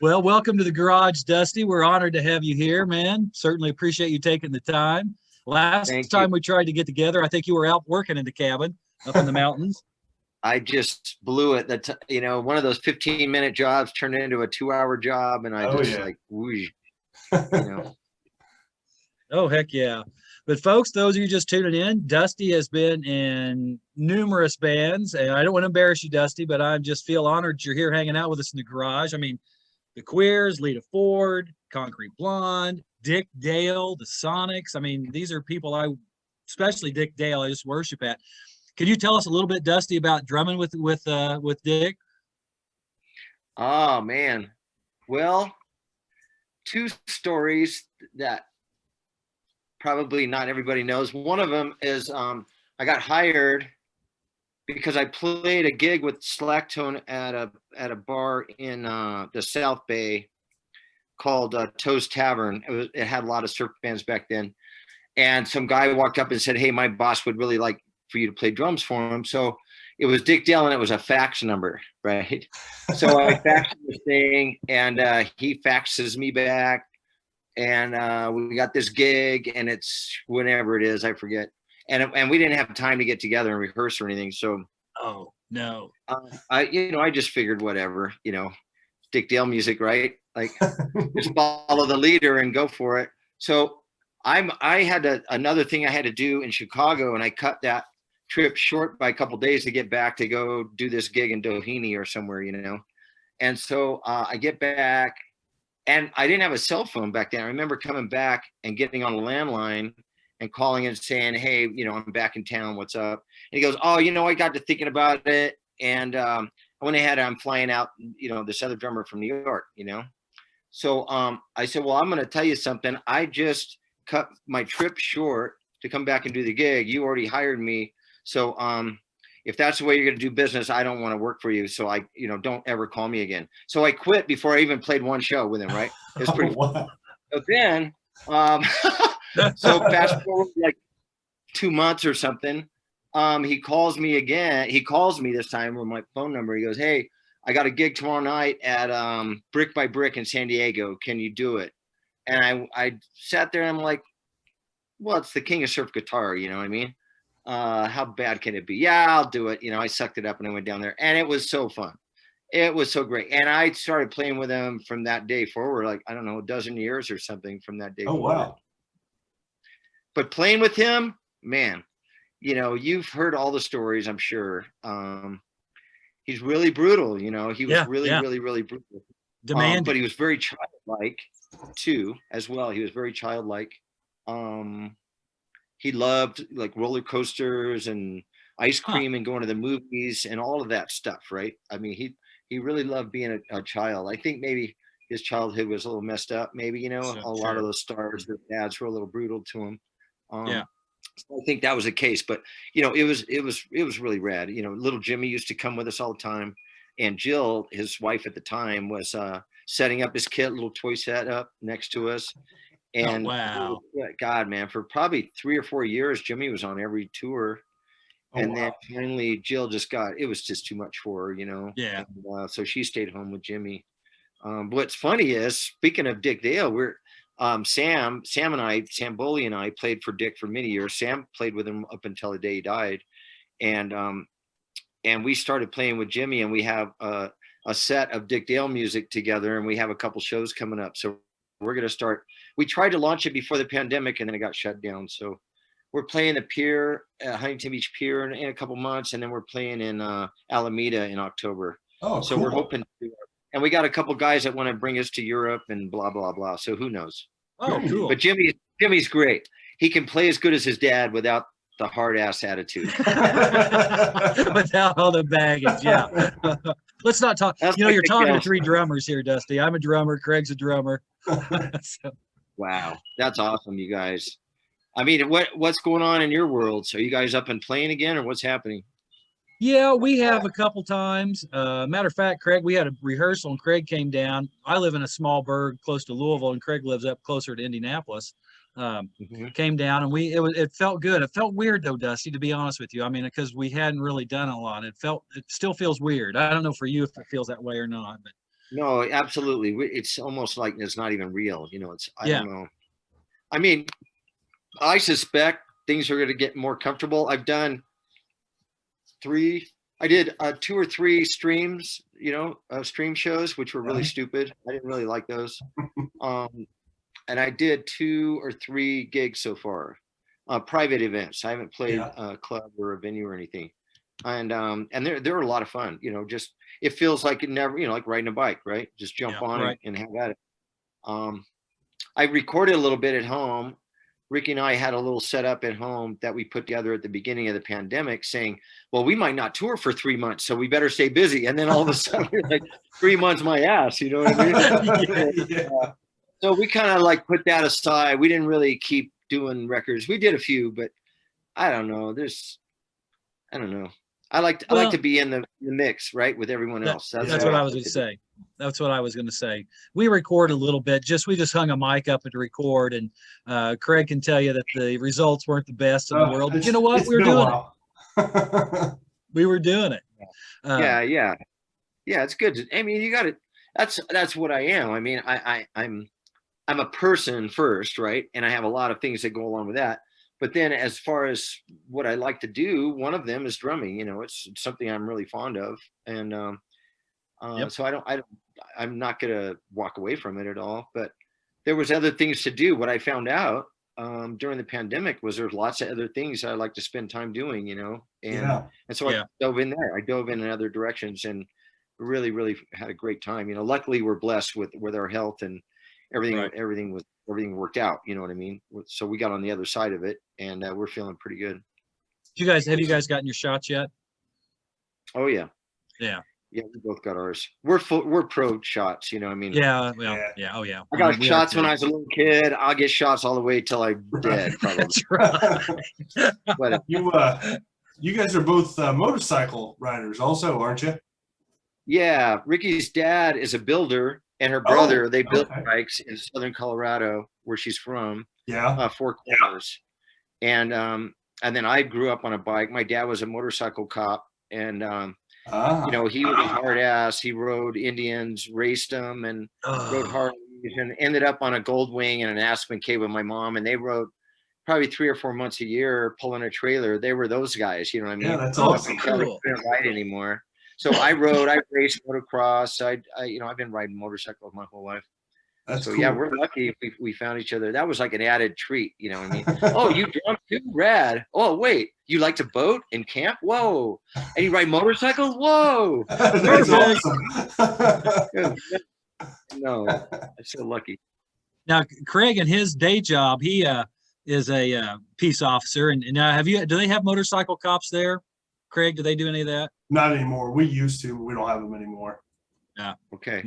Well, welcome to the garage, Dusty. We're honored to have you here, man. Certainly appreciate you taking the time. Last Thank you. time we tried to get together, I think you were out working in the cabin up in the mountains. I just blew it. One of those 15-minute jobs turned into a 2-hour job, and I whoosh, you know. Oh, heck yeah. But folks, those of you just tuning in, Dusty has been in numerous bands, and I don't want to embarrass you, Dusty, but I just feel honored you're here hanging out with us in the garage. I mean, the Queers, Lita Ford, Concrete Blonde, Dick Dale, the Sonics. I mean, these are people especially Dick Dale, I just worship at. Can you tell us a little bit, Dusty, about drumming with Dick? Oh man, well, two stories that probably not everybody knows. One of them is I got hired because I played a gig with Slacktone at a bar in the South Bay called Toe's Tavern. It had a lot of surf bands back then, and some guy walked up and said, "Hey, my boss would really like for you to play drums for him." So it was Dick Dale, and it was a fax number, right? So I faxed this thing, and he faxes me back, and we got this gig, and it's whenever it is, I forget. And we didn't have time to get together and rehearse or anything. So, oh no, I just figured whatever, Dick Dale music, right? Like just follow the leader and go for it. So I had another thing I had to do in Chicago, and I cut that trip short by a couple of days to get back to go do this gig in Doheny or somewhere, And so I get back, and I didn't have a cell phone back then. I remember coming back and getting on a landline and calling and saying, "Hey, I'm back in town. What's up?" And he goes, "Oh, I got to thinking about it, and I went ahead. I'm flying out. This other drummer from New York. So I said, "Well, I'm going to tell you something. I just cut my trip short to come back and do the gig. You already hired me. So if that's the way you're going to do business, I don't want to work for you. So don't ever call me again." So I quit before I even played one show with him. Right? It's pretty. Wow. So then. So fast forward like 2 months or something, he calls me again. He calls me this time with my phone number. He goes, "Hey, I got a gig tomorrow night at Brick by Brick in San Diego. Can you do it?" And I sat there and I'm like, well, it's the king of surf guitar. You know what I mean? How bad can it be? Yeah, I'll do it. I sucked it up and I went down there, and it was so fun. It was so great. And I started playing with him from that day forward, like, I don't know, a dozen years or something from that day forward. Wow. But playing with him, man, you've heard all the stories, I'm sure. He's really brutal, he was really brutal. Demanding. But he was very childlike too, as well. He was very childlike. He loved like roller coasters and ice cream and going to the movies and all of that stuff, right? I mean, he really loved being a child. I think maybe his childhood was a little messed up. Maybe, a lot of those stars, their dads were a little brutal to him. So I think that was the case, but it was really rad. Little Jimmy used to come with us all the time, and Jill, his wife at the time, was setting up his kit, little toy set up next to us. And wow, God, man, for probably 3 or 4 years, Jimmy was on every tour. And then finally Jill it was just too much for her, Yeah. And, so she stayed home with Jimmy. What's funny is, speaking of Dick Dale, Sam Boley and I played for Dick for many years. Sam played with him up until the day he died. And we started playing with Jimmy, and we have a set of Dick Dale music together, and we have a couple shows coming up. So we're going to start. We tried to launch it before the pandemic, and then it got shut down. So we're playing the pier, Huntington Beach Pier in a couple months, and then we're playing in Alameda in October. Oh, so cool. We're hoping to, and we got a couple guys that want to bring us to Europe and blah, blah, blah. So who knows? Oh, cool. But Jimmy's great. He can play as good as his dad without the hard ass attitude. Without all the baggage, yeah. Let's not talk. You're talking to 3 drummers here, Dusty. I'm a drummer. Craig's a drummer. So. Wow, that's awesome, you guys. I mean, what's going on in your world? So are you guys up and playing again, or what's happening? Yeah, we have a couple times. Matter of fact, Craig, we had a rehearsal, and Craig came down. I live in a small burg close to Louisville, and Craig lives up closer to Indianapolis. Came down, and it felt good. It felt weird though, Dusty, to be honest with you. I mean, because we hadn't really done a lot. It still feels weird. I don't know for you if it feels that way or not, but No, absolutely. It's almost like it's not even real. I Yeah. don't know. I mean, I suspect things are going to get more comfortable. I've done I did 2 or 3 streams, stream shows, which were really stupid. I didn't really like those. And I did 2 or 3 gigs so far, private events. I haven't played Yeah. a club or a venue or anything. And they're a lot of fun, just, it feels like it never, like riding a bike, right? Just jump Yeah, on right. and have at it. I recorded a little bit at home. Ricky and I had a little setup at home that we put together at the beginning of the pandemic saying, well, we might not tour for 3 months, so we better stay busy. And then all of a sudden, we're like 3 months, my ass, you know what I mean? Yeah. So we kind of like put that aside. We didn't really keep doing records. We did a few, but I don't know. I don't know. I like to be in the mix, right, with everyone else. That's what I was going to say. That's what I was going to say. We record a little bit. We just hung a mic up to record, and Craig can tell you that the results weren't the best in the world. But you know what? We were doing it. We were doing it. Yeah. It's good. I mean, you got to. That's what I am. I mean, I'm a person first, right? And I have a lot of things that go along with that. But then as far as what I like to do, one of them is drumming. It's something I'm really fond of. And so I'm not going to walk away from it at all. But there was other things to do. What I found out during the pandemic was there's lots of other things I like to spend time doing, and so I dove in there. I dove in other directions and really, really had a great time. Luckily we're blessed with our health and everything. Right. Everything worked out. You know what I mean? So we got on the other side of it, and we're feeling pretty good. Have you guys gotten your shots yet? Oh yeah. Yeah. Yeah, we both got ours. We're pro shots. I mean. Yeah. Well. Yeah. Oh yeah. I got shots when I was a little kid. I'll get shots all the way till I'm dead. Probably. That's right. But you guys are both motorcycle riders, also, aren't you? Yeah, Ricky's dad is a builder, and her brother, they build bikes in southern Colorado, where she's from. Yeah. 4 corners. And then I grew up on a bike. My dad was a motorcycle cop, and he was a hard ass. He rode Indians, raced them, and rode Harleys, and ended up on a Gold Wing and an Aspen K with my mom. And they rode probably 3 or 4 months a year pulling a trailer. They were those guys, you know what I mean? Yeah, that's awesome. They couldn't ride anymore. So I raced motocross. I've been riding motorcycles my whole life. That's so cool. Yeah, we're lucky we found each other. That was like an added treat, you know what I mean? Oh, you drum too? Rad. Oh, wait, you like to boat and camp? Whoa. And you ride motorcycles? Whoa. That's awesome. No, I'm so lucky. Now, Craig, in his day job, he is a peace officer. And now, do they have motorcycle cops there? Craig, do they do any of that? Not anymore. We used to, but we don't have them anymore. Yeah. Okay.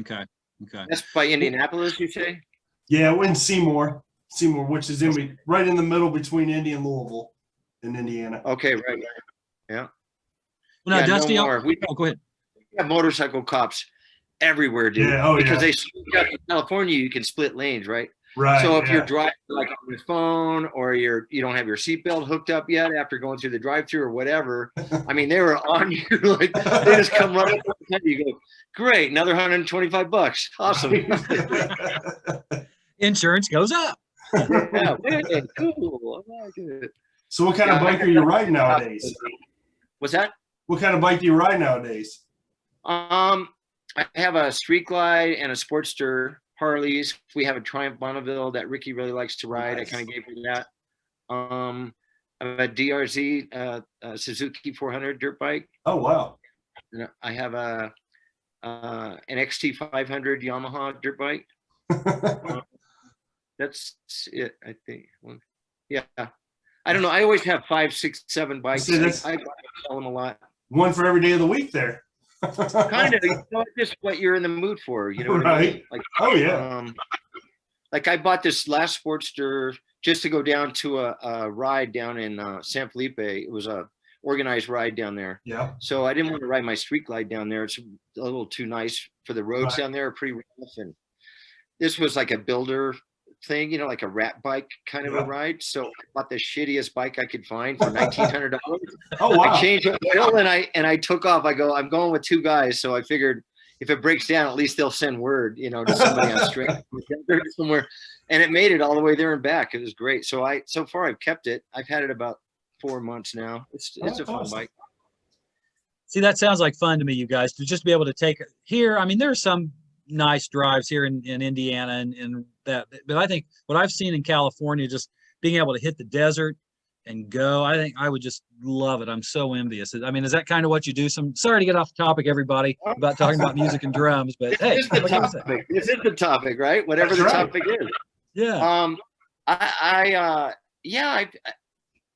That's by Indianapolis, you say? Yeah, we're in Seymour, which is right in the middle between Indy and Louisville in Indiana. Okay, right. Yeah. Well, now, Dusty, go ahead. We have motorcycle cops everywhere, dude. Yeah, because in California, you can split lanes, right? Right. So if you're driving like on your phone, or you don't have your seatbelt hooked up yet after going through the drive-through or whatever, I mean, they were on you. Like, they just come right up and you go, great, another $125. Awesome. Insurance goes up. Yeah, cool. I like it. So what kind of bike are you riding nowadays? What's that? What kind of bike do you ride nowadays? I have a Street Glide and a Sportster Harleys. We have a Triumph Bonneville that Ricky really likes to ride. Nice. I kind of gave her that. I have a DRZ Suzuki 400 dirt bike. Oh wow! And I have an XT 500 Yamaha dirt bike. That's it, I think. Yeah, I don't know. I always have 5, 6, 7 bikes. I sell them a lot. One for every day of the week there. Kind of, just what you're in the mood for, you know what I mean? Like, oh yeah. Like I bought this last Sportster just to go down to a ride down in San Felipe. It was a organized ride down there. Yeah. So I didn't want to ride my Street Glide down there. It's a little too nice for the roads down there, pretty rough. And this was like a builder thing, like a rat bike kind of a ride. So I bought the shittiest bike I could find for $1,900. Oh wow! I changed the oil and I took off. I'm going with 2 guys, so I figured if it breaks down, at least they'll send word, to somebody on string somewhere. And it made it all the way there and back. It was great. So far I've kept it. I've had it about 4 months now. It's a fun awesome. bike. See, that sounds like fun to me, you guys, to just be able to take here. I mean, there's some nice drives here in Indiana and that, but I think what I've seen in California, just being able to hit the desert and go, I think I would just love it. I'm so envious. I mean, is that kind of what you do? Sorry to get off the topic, everybody, about talking about music and drums, but hey, This is the topic. This is the topic, right? Whatever That's the right. topic is. yeah.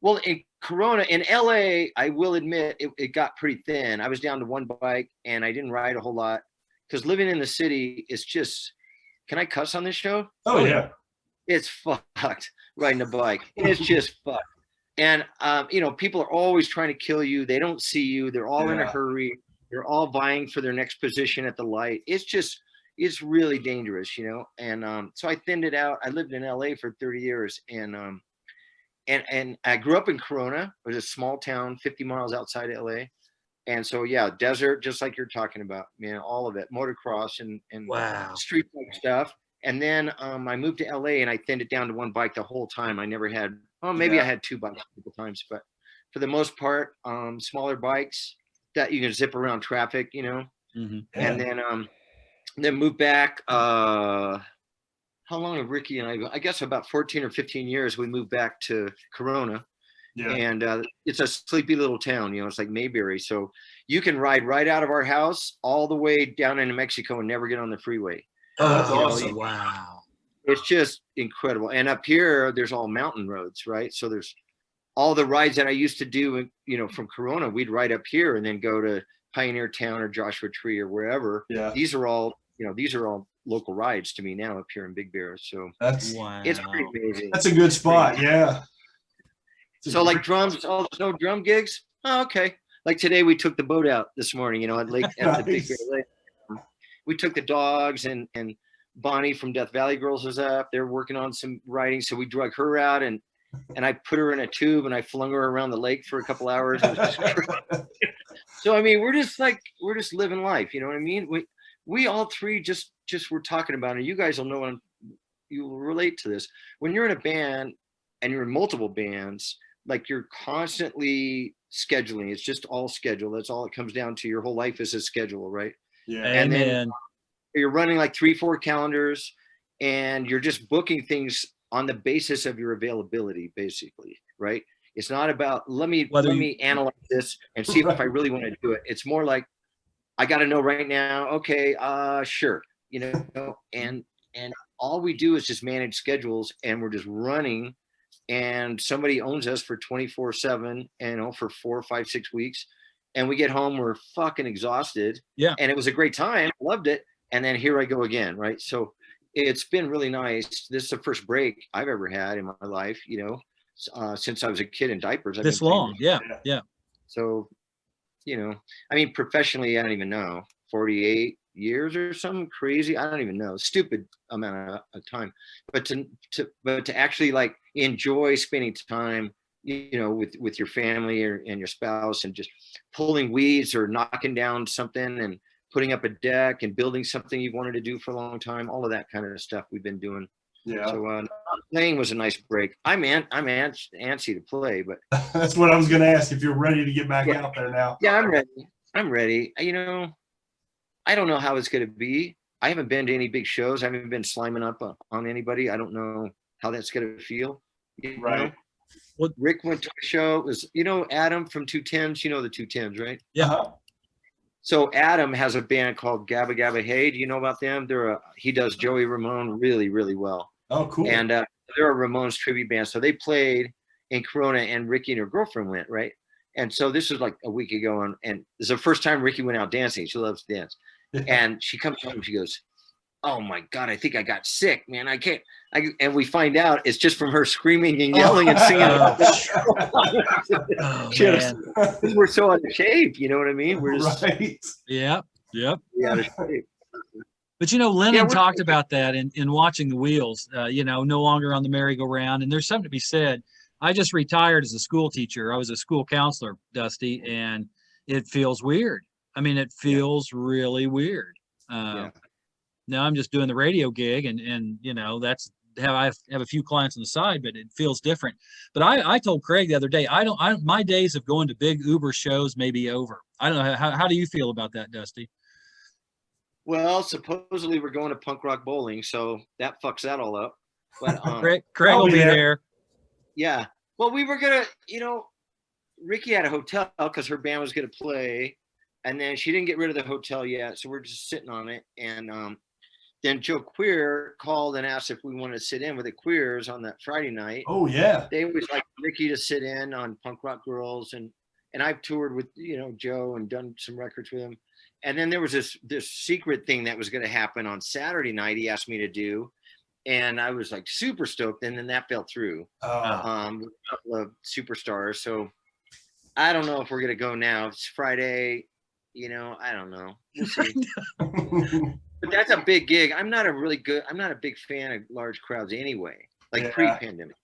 Well, in Corona, in LA, I will admit it got pretty thin. I was down to one bike and I didn't ride a whole lot because living in the city is just, can I cuss on this show? Oh yeah. It's fucked riding a bike. It's just fucked. And, people are always trying to kill you. They don't see you. They're all in a hurry. They're all vying for their next position at the light. It's really dangerous, And so I thinned it out. I lived in LA for 30 years and I grew up in Corona. It was a small town, 50 miles outside LA. And so, yeah, desert, just like you're talking about, all of it, motocross and Wow. street bike stuff. And then I moved to LA and I thinned it down to one bike the whole time. I never had, maybe I had two bikes a couple times, but for the most part, smaller bikes that you can zip around traffic, Mm-hmm. And then moved back. How long have Ricky and I guess about 14 or 15 years, we moved back to Corona. Yeah. And it's a sleepy little town, it's like Mayberry. So you can ride right out of our house all the way down into Mexico and never get on the freeway. Oh, that's awesome. Wow. It's just incredible. And up here, there's all mountain roads, right? So there's all the rides that I used to do, from Corona, we'd ride up here and then go to Pioneer Town or Joshua Tree or wherever. Yeah. These are all local rides to me now up here in Big Bear. So Wow. it's pretty amazing. That's a good spot. Yeah. So like drums, there's no drum gigs. Oh, okay. Like today we took the boat out this morning, at Lake at the Big Bear Lake. We took the dogs and Bonnie from Death Valley Girls was up. They're working on some writing. So we drug her out and I put her in a tube and I flung her around the lake for a couple hours. It was just crazy. So I mean, we're just living life, you know what I mean? We all three just were talking about it. You guys will know you will relate to this. When you're in a band and you're in multiple bands, like you're constantly scheduling. It's just all schedule. That's all it comes down to. Your whole life is a schedule, right? Yeah. And then Amen. you're running like 3-4 calendars and you're just booking things on the basis of your availability, basically, right? It's not about let me analyze this and see if I really want to do it. It's more like I got to know right now. Okay, sure, and all we do is just manage schedules, and we're just running. And somebody owns us for 24/7, for 4, 5, 6 weeks, and we get home, we're fucking exhausted. Yeah. And it was a great time, loved it, and then here I go again, right? So it's been really nice. This is the first break I've ever had in my life, since I was a kid in diapers. This long. Yeah. So, I mean, professionally, I don't even know, 48 years or something crazy. I don't even know, stupid amount of time, but to actually like enjoy spending time, with your family and your spouse and just pulling weeds or knocking down something and putting up a deck and building something you've wanted to do for a long time, all of that kind of stuff we've been doing. Yeah. So playing was a nice break. I'm antsy to play, but that's what I was going to ask if you're ready to get back out there now. yeah, I'm ready. I don't know how it's going to be. I haven't been to any big shows. I haven't been sliming up on anybody. I don't know how that's going to feel. Right. Well, Rick went to a show. It was, Adam from Two Tims. The Two Tims, right? Yeah. Uh-huh. So Adam has a band called Gabba Gabba Hey. Do you know about them? He does Joey Ramone really, really well. Oh, cool. And they're a Ramones tribute band. So they played in Corona and Ricky and her girlfriend went, right? And so this was like a week ago. And it's the first time Ricky went out dancing. She loves to dance. And she comes home and she goes, "Oh my God, I think I got sick, man. I can't." And we find out it's just from her screaming and yelling and singing. Man. We're so out of shape. You know what I mean? We're just right. Yeah. Yep. out of shape. But Lennon Yeah, talked about that in watching the wheels, no longer on the merry-go-round. And there's something to be said. I just retired as a school teacher. I was a school counselor, Dusty, and it feels weird. I mean, it feels really weird. Uh, Now I'm just doing the radio gig, and you know that's how I have a few clients on the side, but it feels different. But I told Craig the other day, my days of going to big Uber shows may be over. I don't know how do you feel about that, Dusty? Well, supposedly we're going to punk rock bowling, so that fucks that all up. But Craig I'll will be be there. there. yeah. Well, we were gonna, Ricky had a hotel because her band was gonna play, and then she didn't get rid of the hotel yet, so we're just sitting on it. And then Joe Queer called and asked if we wanted to sit in with the Queers on that Friday night. Oh yeah. They always like Ricky to sit in on Punk Rock Girls, and I've toured with Joe and done some records with him. And then there was this secret thing that was going to happen on Saturday night. He asked me to do, and I was like super stoked. And then that fell through. With a couple of superstars. So I don't know if we're going to go now. It's Friday. I don't know. We'll see. But that's a big gig. I'm not a big fan of large crowds anyway, like pre-pandemic.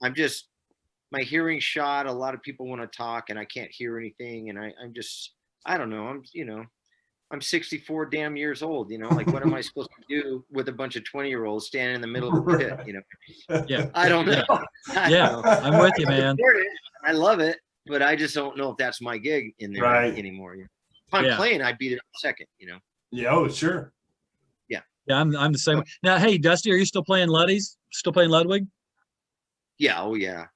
My hearing shot. A lot of people want to talk and I can't hear anything. And I don't know. I'm 64 damn years old, like what am I supposed to do with a bunch of 20-year-olds standing in the middle of the pit, Yeah. I don't know. Yeah, I'm with you, man. I love it, but I just don't know if that's my gig in there anymore. If I'm playing, I'd be there in a second, Yeah, oh sure. Yeah, I'm the same way. Now, hey, Dusty, are you still playing Luddies? Still playing Ludwig? Yeah, oh yeah.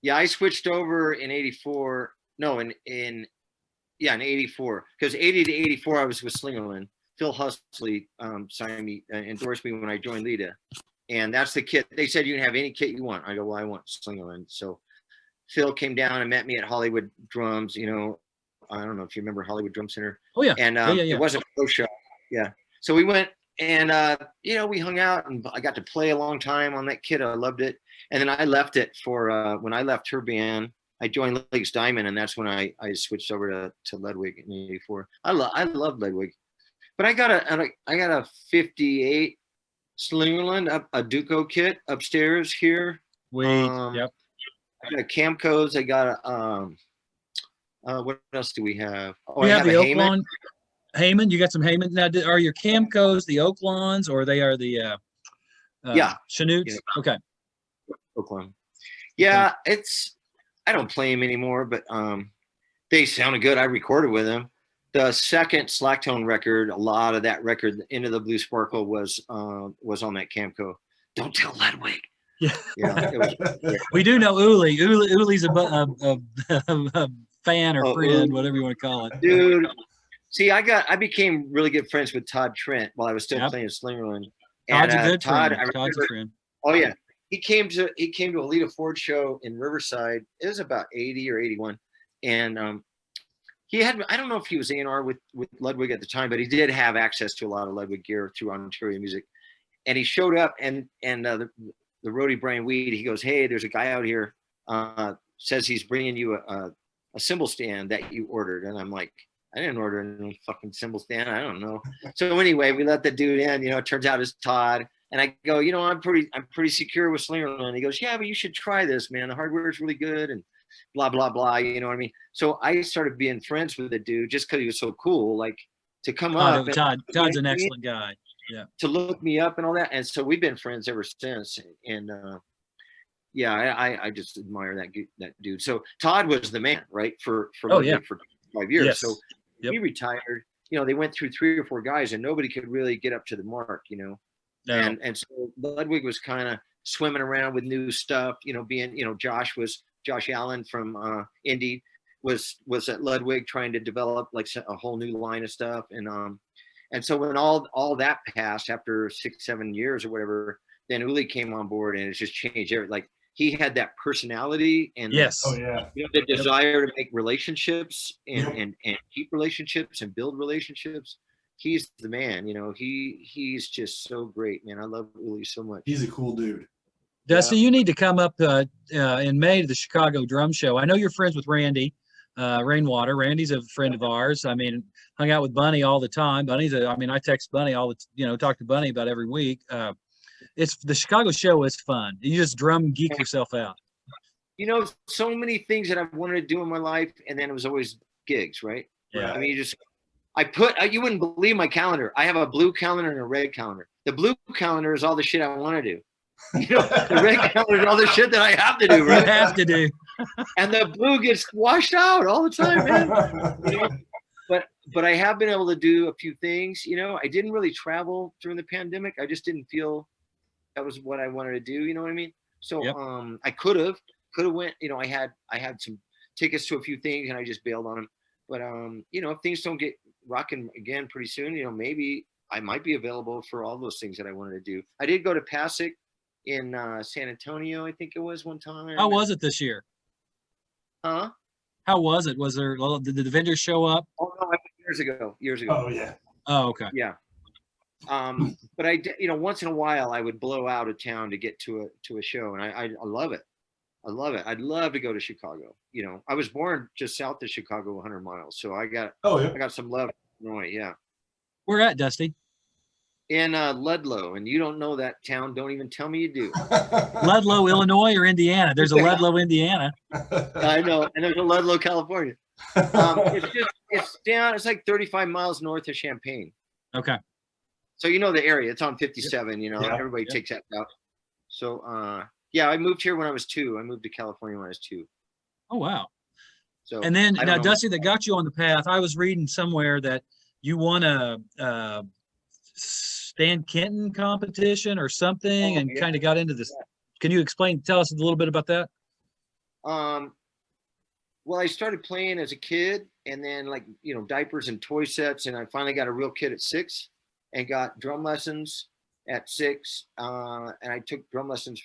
Yeah, I switched over in 84. No, in 84. Because 80 to 84 I was with Slingerland. Phil Huxley signed me, endorsed me when I joined Lita. And that's the kit. They said you can have any kit you want. I go, well, I want Slingerland. So Phil came down and met me at Hollywood Drums, I don't know if you remember Hollywood Drum Center. Oh yeah. And it wasn't a pro show. Yeah. So we went and we hung out and I got to play a long time on that kit. I loved it. And then I left it for when I left her band, I joined Lakes Diamond, and that's when I switched over to Ludwig in '84. I love Ludwig, but I got a 58 Slingerland, a Duco kit upstairs here. Yep. I got a Camcos. I got a what else do we have? Oh, You I have have the a Oaklawn Heyman. You got some Heyman. Now, are your Camcos the Oaklawns or they are the Chanutes? Yeah. Okay. Oaklawn. Yeah, I don't play them anymore, but they sounded good. I recorded with them. The second Slacktone record, a lot of that record, Into the Blue Sparkle, was on that Camco. Don't tell Ludwig. Yeah. It was, We do know Uli. Uli's a fan or friend, Uli. whatever you want to call it. Dude. See, I became really good friends with Todd Trent while I was still playing Slingerland. Todd's a good Todd, friend. Todd's a friend. Oh yeah. He came to a Lita Ford show in Riverside. It was about 80 or 81. And he had, I don't know if he was A&R with Ludwig at the time, but he did have access to a lot of Ludwig gear through Ontario Music. And he showed up and the roadie Brian Weed, he goes, hey, there's a guy out here, says he's bringing you a cymbal stand that you ordered. And I'm like, I didn't order any fucking cymbal stand. I don't know. So anyway, we let the dude in, it turns out it's Todd. And I go, I'm pretty secure with Slingerland. He goes, yeah, but you should try this, man. The hardware is really good and blah, blah, blah. You know what I mean? So I started being friends with the dude just because he was so cool, like to come up. Todd's an excellent guy. Yeah. To look me up and all that. And so we've been friends ever since. And I just admire that dude. So Todd was the man, right? For 5 years. Yes. So he retired. They went through 3 or 4 guys and nobody could really get up to the mark, No. And so Ludwig was kind of swimming around with new stuff, being, Josh Allen from Indy was at Ludwig trying to develop like a whole new line of stuff. And so when all that passed after 6-7 years or whatever, then Uli came on board and it just changed everything. Like he had that personality and the desire to make relationships and keep relationships and build relationships. He's the man, he's just so great, man. I love Uli so much. He's a cool dude. Dusty, you need to come up in May to the Chicago Drum Show. I know you're friends with Randy Rainwater. Randy's a friend of ours. I mean, hung out with Bunny all the time. I text Bunny talk to Bunny about every week. It's the Chicago show is fun. You just drum geek yourself out. So many things that I've wanted to do in my life, and then it was always gigs, right? Yeah. I mean, you just You wouldn't believe my calendar. I have a blue calendar and a red calendar. The blue calendar is all the shit I want to do. The red calendar is all the shit that I have to do, You right? have to do. And the blue gets washed out all the time, man. But I have been able to do a few things. I didn't really travel during the pandemic. I just didn't feel that was what I wanted to do. You know what I mean? So Yep. I could have went. I had some tickets to a few things, and I just bailed on them. But if things don't get rocking again pretty soon, maybe I might be available for all those things that I wanted to do. I did go to PASIC in San Antonio, I think it was one time. How was it this year? Huh? How was it? Was there? Well, did the vendors show up? Oh no, I went years ago. Oh yeah. Oh, okay. Yeah. But I did, once in a while I would blow out of town to get to a show, and I love it. I love it. I'd love to go to Chicago. I was born just south of Chicago, 100 miles, so I got some love in Illinois. Yeah. Where at, Dusty? In Ludlow, and you don't know that town. Don't even tell me you do. Ludlow, Illinois, or Indiana? There's a Ludlow, Indiana. I know, and there's a Ludlow, California. It's down. It's like 35 miles north of Champaign. Okay. So the area. It's on 57. Everybody takes that out. So yeah, I moved here when I was 2. I moved to California when I was 2. Oh wow. So And then I now, don't know. Dusty, that got you on the path. I was reading somewhere that you won a Stan Kenton competition or something, and kind of got into this. Can you tell us a little bit about that? Well, I started playing as a kid, and then diapers and toy sets, and I finally got a real kid at 6, and got drum lessons at 6, and I took drum lessons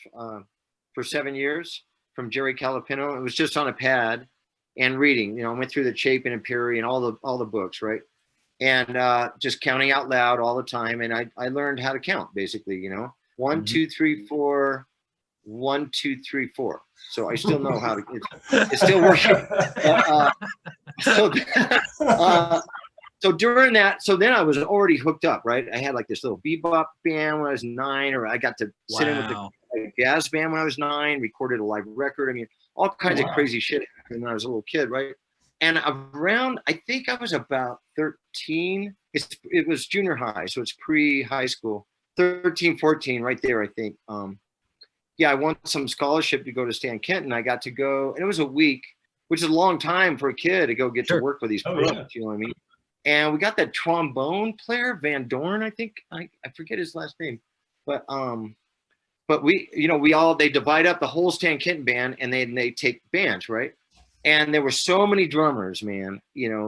for 7 years from Jerry Calipino. It was just on a pad and reading. I went through the Chapin and Perry and all the books, right? And just counting out loud all the time, and I learned how to count basically. 1, 2, 3, 4. 1, 2, 3, 4. So I still know how to. It's still working. So during that, then I was already hooked up, right? I had this little bebop band when I was 9, or I got to sit in with the jazz band when I was 9. Recorded a live record. I mean, all kinds of crazy shit happened when I was a little kid, right? And around, I think I was about 13. It was junior high, so it's pre-high school. 13, 14, right there, I think. Yeah, I won some scholarship to go to Stan Kenton. I got to go, and it was a week, which is a long time for a kid to go get to work with these pros, you know what I mean? And we got that trombone player, Van Dorn, I think. I forget his last name. But we, they divide up the whole Stan Kenton band, and they take bands, right? And there were so many drummers, man,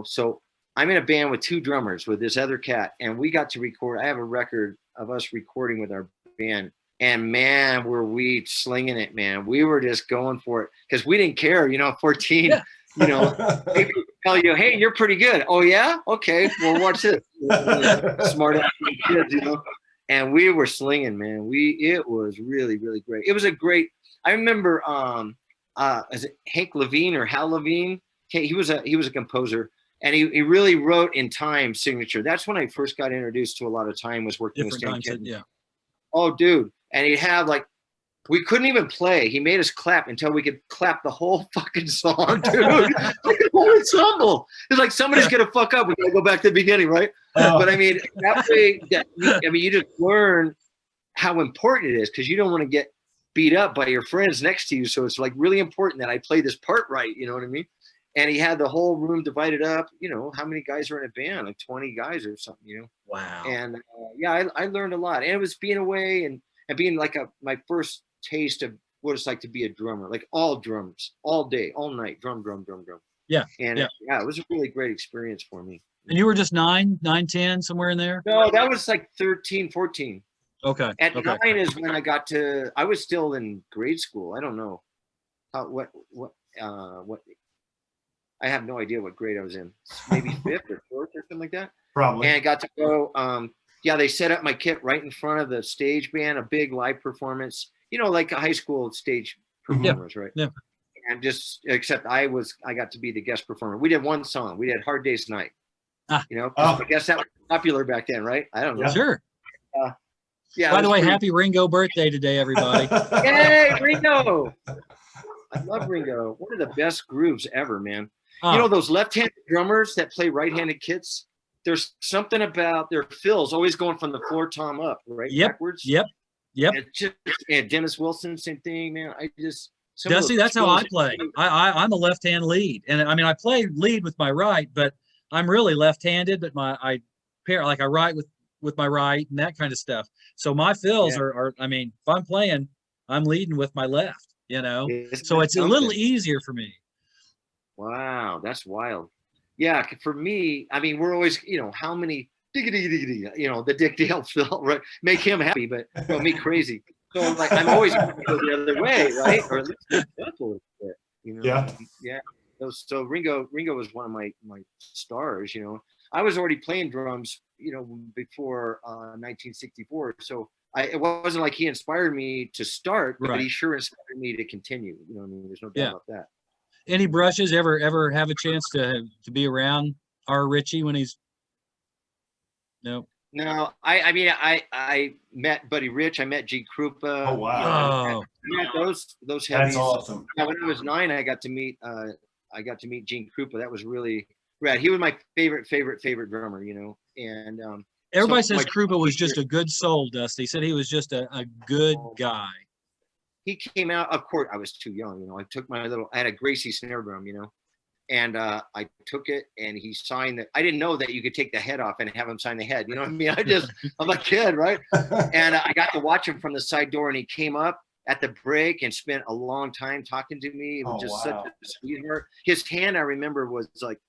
so I'm in a band with 2 drummers with this other cat, and we got to record. I have a record of us recording with our band. And man, were we slinging it, man. We were just going for it because we didn't care, 14, people tell you, hey, you're pretty good. Oh yeah? Okay, well, watch this. Smart ass kids, and we were slinging, man. It was really, really great. It was a great, I remember, is it Hank Levine or Hal Levine? He was a composer, and he really wrote in time signature. That's when I first got introduced to a lot of time, was working with Stan Kenton. Yeah. Oh, dude. And he'd have we couldn't even play. He made us clap until we could clap the whole fucking song, dude. The whole ensemble. It's like somebody's going to fuck up. We got to go back to the beginning, right? But I mean, that way, you just learn how important it is, because you don't want to get beat up by your friends next to you. So it's really important that I play this part right. You know what I mean? And he had the whole room divided up. How many guys are in a band? 20 guys or something, Wow. And yeah, I learned a lot. And it was being away and being my first taste of what it's like to be a drummer, all drums, all day, all night, drum. Yeah. And it was a really great experience for me. And you were just 9, 10, somewhere in there? No, that was 13, 14. Okay. At 9 is when I was still in grade school. I don't know what I have no idea what grade I was in. Maybe 5th or 4th or something like that. Probably. And I got to go. They set up my kit right in front of the stage band, a big live performance. Like a high school stage performers, right? Yeah. And except I got to be the guest performer. We did one song. We did "Hard Day's Night." I guess that was popular back then, right? I don't know. Yeah. Sure. Yeah. By the way, happy Ringo birthday today, everybody. Yay, Ringo! I love Ringo. One of the best grooves ever, man. Those left-handed drummers that play right-handed kits. there's something about their fills always going from the floor tom up, right? Yep. Backwards. Yep. And just, and Dennis Wilson, same thing, man. I just Dusty, that's how I play. I'm a left-hand lead, and I mean I play lead with my right, but I'm really left-handed. But I pair like I write with my right and that kind of stuff. So my fills are I mean, if I'm playing, I'm leading with my left. So it's a little easier for me. Wow, that's wild. Yeah, for me, I mean, we're always, how many the Dick Dale fill, right? Make him happy, but me crazy. So like I'm always going to go the other way, right? Or at least that's a little bit, Yeah. Yeah. So Ringo was one of my stars. I was already playing drums, before 1964. So it wasn't like he inspired me to start, but he sure inspired me to continue. You know what I mean? There's no doubt about that. Any brushes ever have a chance to be around our Richie when he's no? No, I mean I met Buddy Rich. I met Gene Krupa. Oh wow! I met those That's heavies. awesome. Now, when I was 9, I got to meet Gene Krupa. That was really rad. He was my favorite drummer. And everybody says Krupa was just a good soul. Dusty said he was just a good guy. He came out. Of course, I was too young. I had a Gracie snare drum. And I took it, and he signed that. I didn't know that you could take the head off and have him sign the head. You know what I mean? I'm a kid, right? And I got to watch him from the side door, and he came up at the break and spent a long time talking to me. It was just such a sweetheart. His hand, I remember, was like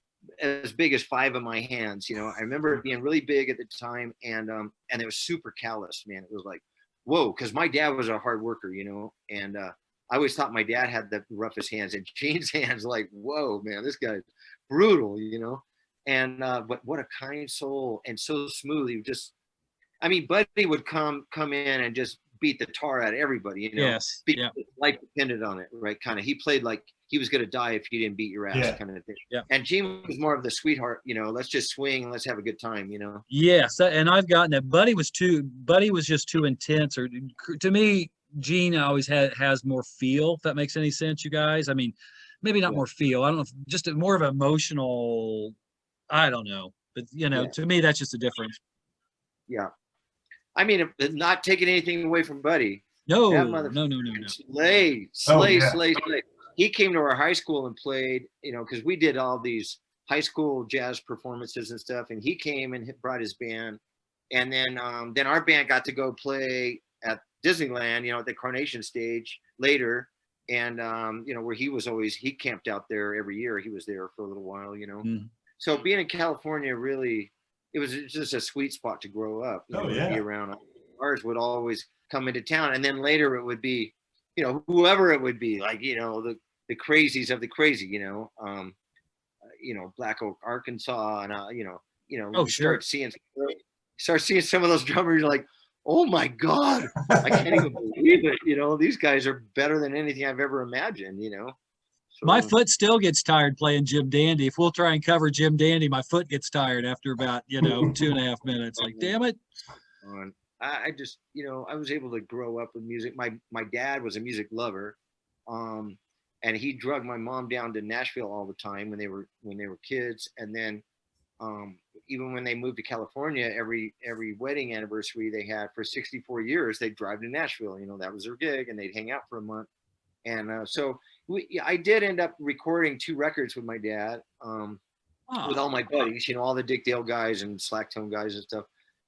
as big as 5 of my hands. I remember it being really big at the time, and it was super callous, man. It was like, whoa, because my dad was a hard worker, and I always thought my dad had the roughest hands, and Gene's hands, like, whoa, man, this guy's brutal, And but what a kind soul, and so smooth. He just, I mean, Buddy would come in and just beat the tar out of everybody, Yes. Yeah. Life depended on it, right? Kind of. He played like he was gonna die if you didn't beat your ass, kind of thing. Yeah. And Gene was more of the sweetheart, let's just swing and let's have a good time, Yes, and I've gotten that. Buddy was just too intense, or to me. Gene always has more feel, if that makes any sense, you guys. I mean, maybe not more feel. I don't know, just more of emotional. I don't know, but to me, that's just a difference. Yeah, I mean, not taking anything away from Buddy. No. Slay. He came to our high school and played, because we did all these high school jazz performances and stuff, and he came and brought his band, and then our band got to go play at Disneyland, at the Carnation stage later, and where he camped out there every year. He was there for a little while, So being in California, really, it was just a sweet spot to grow up. Be around. Ours would always come into town, and then later it would be, whoever it would be, like the crazies of the crazy, Black Oak, Arkansas, and start seeing some of those drummers, like, oh my God, I can't even believe it. These guys are better than anything I've ever imagined, So, my foot still gets tired playing Jim Dandy. If we'll try and cover Jim Dandy, my foot gets tired after about, 2.5 minutes. Like, damn it. I just, I was able to grow up with music. My dad was a music lover. And he drugged my mom down to Nashville all the time when they were kids. And then, even when they moved to California, every wedding anniversary they had for 64 years, they'd drive to Nashville. That was their gig, and they'd hang out for a month. And so I did end up recording 2 records with my dad, with all my buddies, all the Dick Dale guys and Slacktone guys and stuff.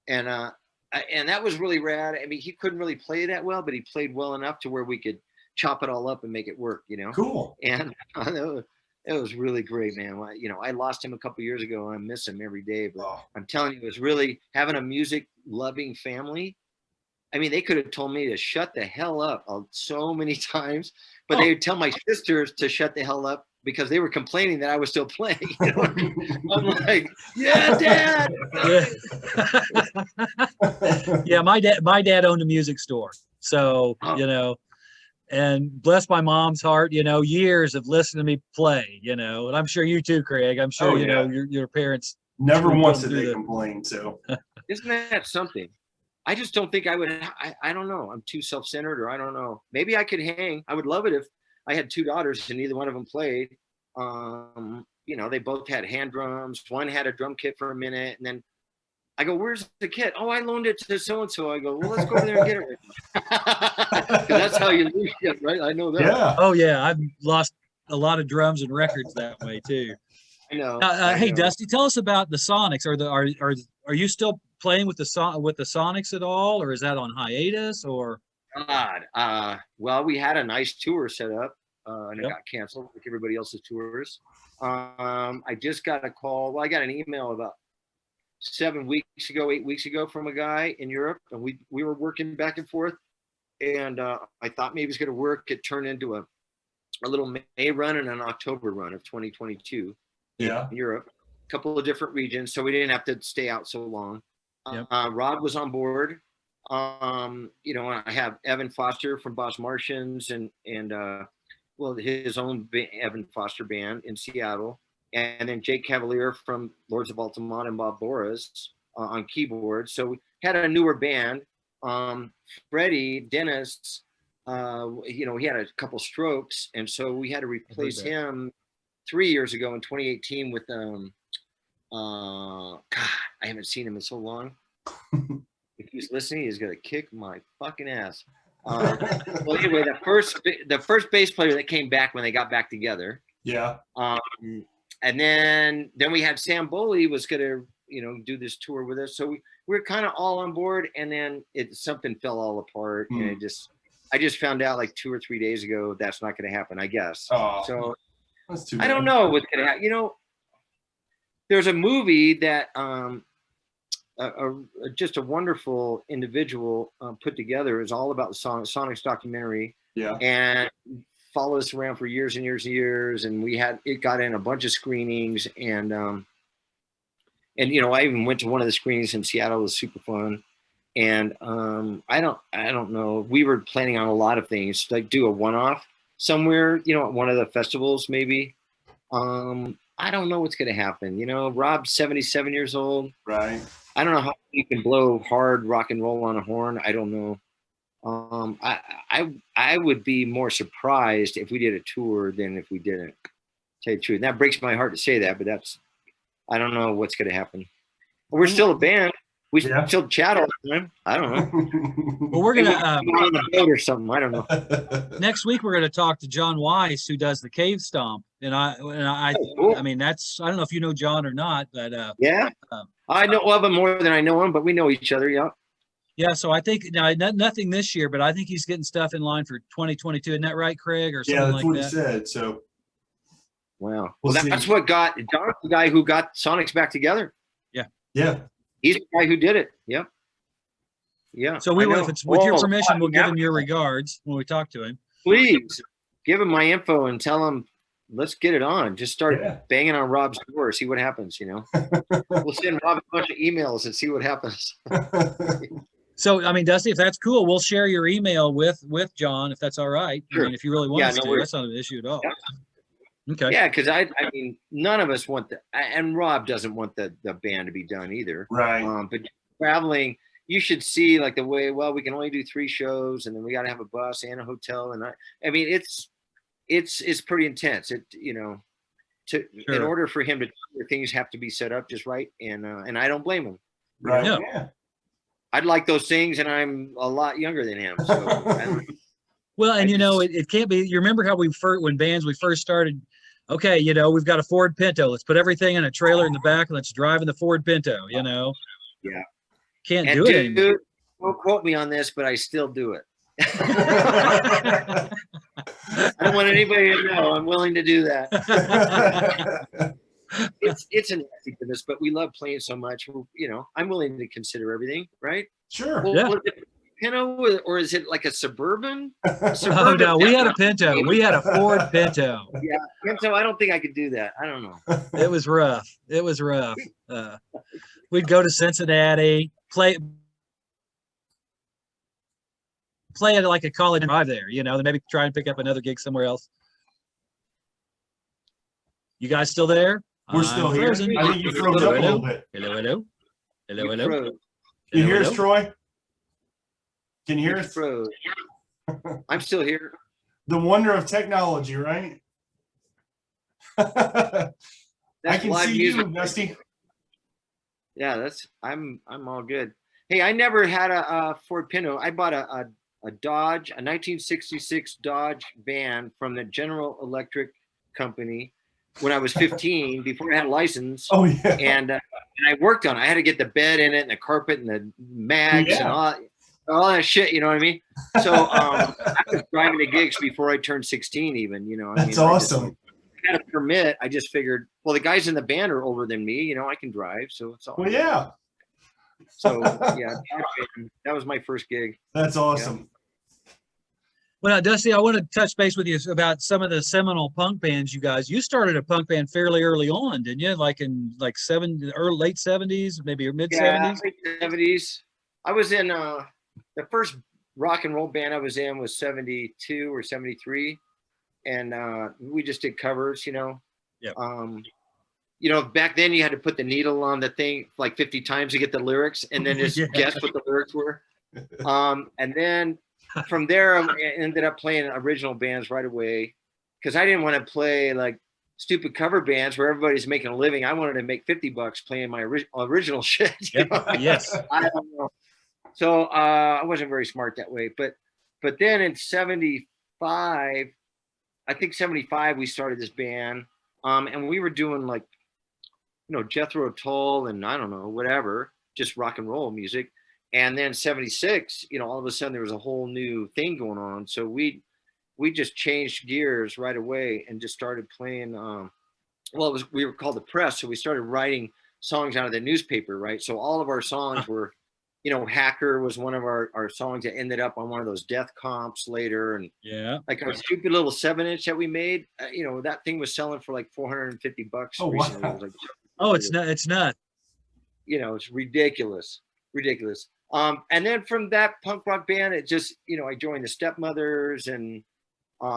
And that was really rad. I mean, he couldn't really play that well, but he played well enough to where we could chop it all up and make it work, Cool. And it was really great, man. I lost him a couple years ago, and I miss him every day. But I'm telling you, it was really having a music-loving family. I mean, they could have told me to shut the hell up so many times, but they would tell my sisters to shut the hell up because they were complaining that I was still playing. I'm like, yeah, Dad. Yeah, my dad owned a music store, so and bless my mom's heart, years of listening to me play, and I'm sure you too, Craig. I'm sure your parents never once did they complain. So isn't that something? I just don't think I would. I don't know. I'm too self-centered, or I don't know. Maybe I could hang. I would love it if I had 2 daughters and neither one of them played. they both had hand drums. One had a drum kit for a minute, and then I go, "Where's the kit?" "Oh, I loaned it to so and so." I go, "Well, let's go over there and get it." Because that's how you lose shit, right? I know that. Yeah. Oh yeah, I've lost a lot of drums and records that way too. I know. Hey, know. Dusty, tell us about the Sonics. Are you still playing with the Sonics at all, or is that on hiatus? Or God, well, we had a nice tour set up, and it Yep. got canceled like everybody else's tours. I just got a call. Well, I got an email about 8 weeks ago from a guy in Europe, and we were working back and forth, and I thought maybe it was going to work. It turned into a little May run and an October run of 2022 Yeah. in Europe, a couple of different regions, so we didn't have to stay out so long. Yep. Rob was on board. I have Evan Foster from Boss Martians and his own Evan Foster band in Seattle, and then Jake Cavalier from Lords of Altamont and Bob Boras on keyboards. So we had a newer band. Freddie Dennis, he had a couple strokes, and so we had to replace him 3 years ago in 2018 with God, I haven't seen him in so long. If he's listening, he's gonna kick my fucking ass. Well, anyway, the first bass player that came back when they got back together. Yeah. And then we had Sam Boley was gonna do this tour with us, so we were kind of all on board, and then something fell all apart, and I just found out like 2 or 3 days ago that's not gonna happen, I guess. So that's too I bad. don't know what's gonna happen. There's a movie that just a wonderful individual put together. Is all about the Sonics documentary. Yeah. And followed us around for years and years and years. And it got in a bunch of screenings, and I even went to one of the screenings in Seattle. It was super fun. And I don't know. We were planning on a lot of things, like do a one-off somewhere, at one of the festivals maybe. I don't know what's going to happen. Rob's 77 years old. Right. I don't know how you can blow hard rock and roll on a horn. I don't know. I would be more surprised if we did a tour than if we didn't. Tell you the truth. And that breaks my heart to say that, but I don't know what's going to happen. We're still a band. We still chat all the time. I don't know. Well, we're gonna on the boat or something. I don't know. Next week we're gonna talk to John Weiss, who does the Cave Stomp, and Cool. I mean I don't know if you know John or not, but yeah, I know of him more than I know him, but we know each other. Yeah. Yeah, so I think nothing this year, but I think he's getting stuff in line for 2022. Isn't that right, Craig? Or something that's like what that? he said. So wow. We'll see. That's what got John's the guy who got Sonics back together. yeah. He's the guy who did it. Yep. Yeah. So if it's with your permission, we'll give him your regards when we talk to him. Please give him my info and tell him, let's get it on. Just start banging on Rob's door, see what happens. We'll send Rob a bunch of emails and see what happens. So, I mean, Dusty, if that's cool, we'll share your email with John, if that's all right. Sure. I mean, if you really want us to, worries. that's not an issue at all. Yeah. Okay. Yeah, because I mean, none of us want and Rob doesn't want the band to be done either. Right. But traveling, you should see like the way. Well, we can only do 3 shows, and then we got to have a bus and a hotel, and I mean, it's pretty intense. In order for him to, things have to be set up just right, and I don't blame him. Right. Yeah. I'd like those things, and I'm a lot younger than him. So Well, and it can't be. You remember how when bands first started? Okay, we've got a Ford Pinto. Let's put everything in a trailer in the back and let's drive in the Ford Pinto. Yeah. Can't do it anymore. Dude, don't quote me on this, but I still do it. I don't want anybody to know. I'm willing to do that. It's an nasty business, but we love playing so much. I'm willing to consider everything, right? Sure. Well, Yeah. was it Pinto, or is it like a Suburban? Oh no, we had a Pinto. We had a Ford Pinto. Yeah, Pinto. I don't think I could do that. I don't know. It was rough. We'd go to Cincinnati, play at like a college drive there, then maybe try and pick up another gig somewhere else. You guys still there? We're still here. I think you froze up a little bit. Hello. Can you hear us, Troy? Can you hear us? Froze. I'm still here. The wonder of technology, right? I can live see music. you, Dusty. Yeah, I'm all good. Hey, I never had a Ford Pinto. I bought a Dodge, a 1966 Dodge van from the General Electric company when I was 15, before I had a license. Oh yeah. And I worked on it. I had to get the bed in it and the carpet and the mags and all that shit. You know what I mean? So I was driving to gigs before I turned 16 even, you know. I That's mean, awesome. I had a permit. I just figured, well, the guys in the band are older than me, you know, I can drive. So it's all Well, good. yeah. So yeah, that was my first gig. That's awesome. Well, now, Dusty, I want to touch base with you about some of the seminal punk bands you guys. You started a punk band fairly early on, didn't you? Like in like late 70s, maybe or mid 70s? Late 70s. I was in the first rock and roll band I was in was 72 or 73. And we just did covers, you know. Yeah. You know, back then you had to put the needle on the thing like 50 times to get the lyrics and then just guess what the lyrics were. And then from there, I ended up playing original bands right away because I didn't want to play like stupid cover bands where everybody's making a living. I wanted to make $50 playing my original shit. Yep. Yes. I don't know. So I wasn't very smart that way. But then in 75, I think 75, we started this band. And we were doing like, you know, Jethro Tull and I don't know, whatever, just rock and roll music. And then 76, you know, all of a sudden there was a whole new thing going on. So we just changed gears right away and just started playing. We were called the Press. So we started writing songs out of the newspaper, right? So all of our songs were, you know, Hacker was one of our songs that ended up on one of those death comps later. And like our stupid little 7-inch that we made, you know, that thing was selling for like $450 recently. Wow. It was like, it's not. You know, it's ridiculous. And then from that punk rock band, it just, you know, I joined the Stepmothers and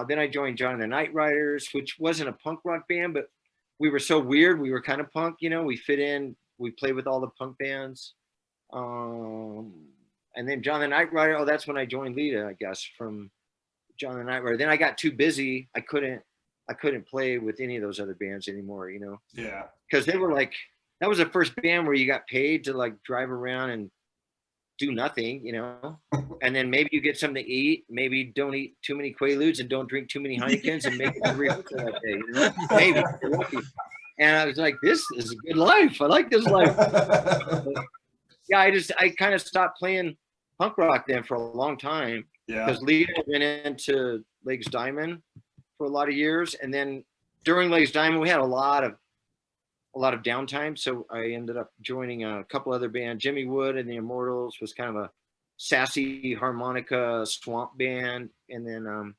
then I joined John and the Night Riders, which wasn't a punk rock band, but we were so weird. We were kind of punk, you know, we fit in, we played with all the punk bands. And then John the Night Rider, that's when I joined Lita, I guess, from John the Night Rider. Then I got too busy. I couldn't play with any of those other bands anymore, you know? Yeah. Because they were like, that was the first band where you got paid to like drive around and do nothing, you know, and then maybe you get something to eat, maybe don't eat too many Quaaludes and don't drink too many Heinekens and make it a rehearsal that day, you know, maybe. And I was like, this is a good life. I like this life. Yeah, I kind of stopped playing punk rock then for a long time because Lita went into Legs Diamond for a lot of years, and then during Legs Diamond we had a lot of downtime, so I ended up joining a couple other bands. Jimmy Wood and the Immortals was kind of a sassy harmonica swamp band, and then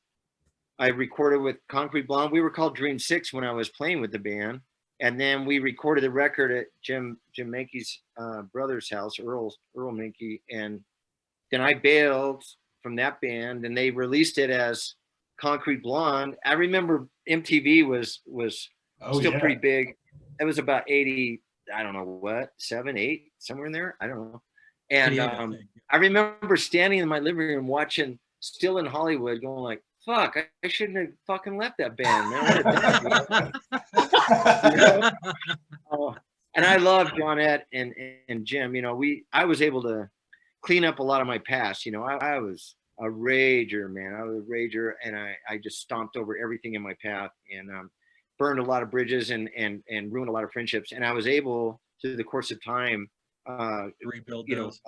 I recorded with Concrete Blonde. We were called Dream 6 when I was playing with the band, and then we recorded the record at Jim Mankey's brother's house, Earl Mankey, and then I bailed from that band, and they released it as Concrete Blonde. I remember MTV was still pretty big. It was about 80, I don't know what, 7, 8, somewhere in there. I don't know. And I remember standing in my living room watching Still in Hollywood going like, fuck, I shouldn't have fucking left that band, man. You know? And I love Johnette and Jim. You know, I was able to clean up a lot of my past. You know, I was a rager, man. I was a rager, and I just stomped over everything in my path and burned a lot of bridges and ruined a lot of friendships. And I was able, through the course of time, rebuild those.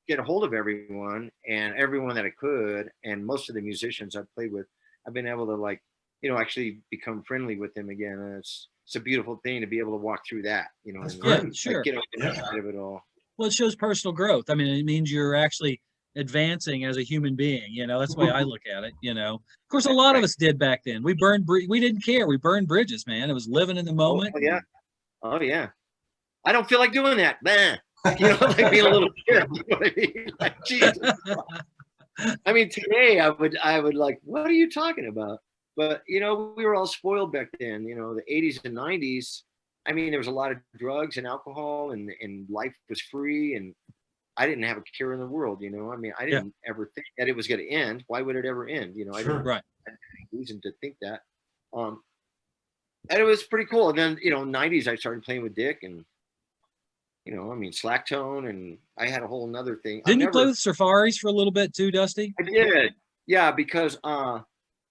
Get a hold of everyone that I could, and most of the musicians I've played with, I've been able to, like, you know, actually become friendly with them again. And it's a beautiful thing to be able to walk through that, you know. That's great. Like, Sure. Get on the side of it all. Well, it shows personal growth. I mean, it means you're actually advancing as a human being. You know, that's the way I look at it. You know, of course, a lot of us did back then. We we didn't care. We burned bridges, man. It was living in the moment. Oh yeah. I don't feel like doing that. Nah. You know, like being a little kid. You know what I mean? Like, Jesus. I mean, today I would like, what are you talking about? But, you know, we were all spoiled back then. You know, the 80s and 90s. I mean, there was a lot of drugs and alcohol, and life was free, and I didn't have a care in the world. You know, I mean, I didn't ever think that it was going to end. Why would it ever end? You know, I didn't have any reason to think that. and it was pretty cool. And then, you know, 90s, I started playing with Dick and, you know, I mean, slack tone, and I had a whole nother thing. Didn't you play with Safaris for a little bit too, Dusty? I did. Yeah, because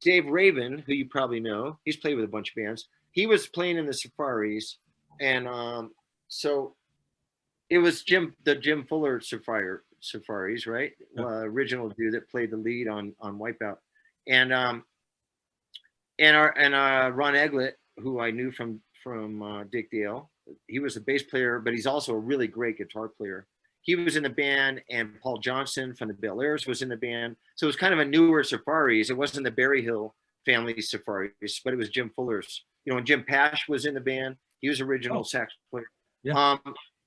Dave Raven, who you probably know, he's played with a bunch of bands. He was playing in the Safaris, and so it was the Jim Fuller Safaris, right? Yeah. Original dude that played the lead on Wipeout, and Ron Eglett, who I knew from Dick Dale. He was a bass player, but he's also a really great guitar player. He was in the band, and Paul Johnson from the Bel Airs was in the band. So it was kind of a newer Safaris. It wasn't the Berryhill family Safaris, but it was Jim Fuller's. You know, and Jim Pash was in the band. He was original sax player. Yeah.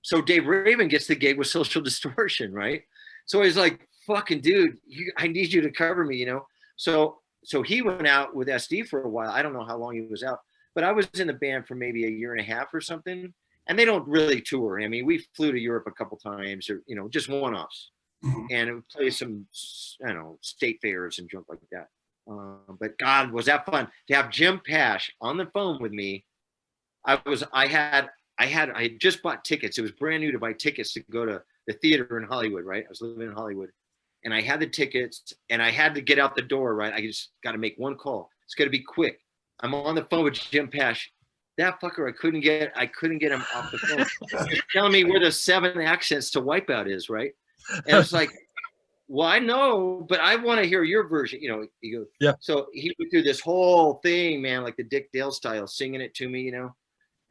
So Dave Raven gets the gig with Social Distortion, right? So he's like, "Fucking dude, I need you to cover me," you know. So he went out with SD for a while. I don't know how long he was out, but I was in the band for maybe a year and a half or something. And they don't really tour. I mean, we flew to Europe a couple times, or, you know, just one-offs, and it would play some, I don't know, state fairs and junk like that. But God, was that fun to have Jim Pash on the phone with me. I had just bought tickets. It was brand new to buy tickets to go to the theater in Hollywood, right? I was living in Hollywood, and I had the tickets, and I had to get out the door, right? I just got to make one call. It's got to be quick. I'm on the phone with Jim Pash. That fucker, I couldn't get him off the phone. He's telling me where the 7 accents to Wipeout is, right? And it's like, well, I know, but I want to hear your version. You know, he goes, yeah. So he went through this whole thing, man, like the Dick Dale style, singing it to me, you know.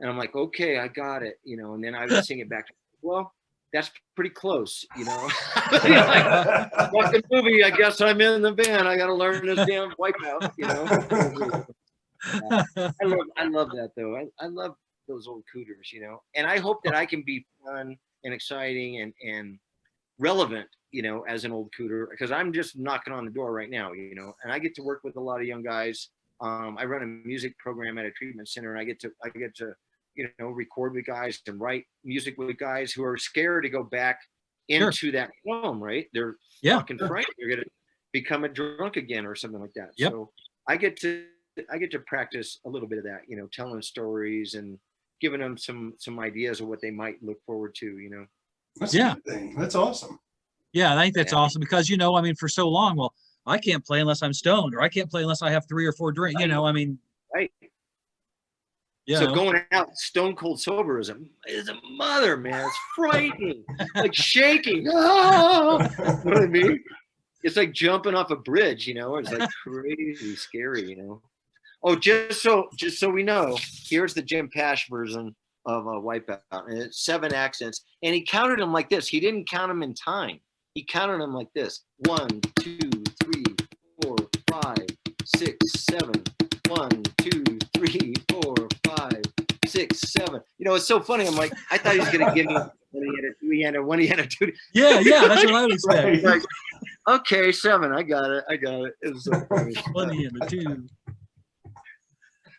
And I'm like, okay, I got it, you know. And then I would sing it back. Well, that's pretty close, you know. Like, fucking movie, I guess I'm in the band. I got to learn this damn Wipeout, you know. I love that though. I love those old Cooters, you know, and I hope that I can be fun and exciting and relevant, you know, as an old Cooter, because I'm just knocking on the door right now, you know, and I get to work with a lot of young guys. I run a music program at a treatment center, and I get to, you know, record with guys and write music with guys who are scared to go back into that realm, right? They're fucking frightened. They're gonna become a drunk again or something like that. Yep. So I get to practice a little bit of that, you know, telling stories and giving them some ideas of what they might look forward to, you know. That's a good thing. That's awesome. Yeah, I think that's awesome because, you know, I mean, for so long, well, I can't play unless I'm stoned, or I can't play unless I have 3 or 4 drinks, you know, I mean. Right. Yeah. So going out stone cold sober is a mother, man. It's frightening, like shaking. Oh! You know what I mean? It's like jumping off a bridge, you know. It's like crazy scary, you know. Oh, just so we know, here's the Jim Pash version of Wipeout, and it's 7 accents, and he counted them like this. He didn't count them in time. He counted them like this: 1, 2, 3, 4, 5, 6, 7. 1, 2, 3, 4, 5, 6, 7. You know, it's so funny. I'm like, I thought he was gonna give me when he had a 2. Yeah, that's what I would expect. Like, okay, 7. I got it. It was so funny. 20 and the 2.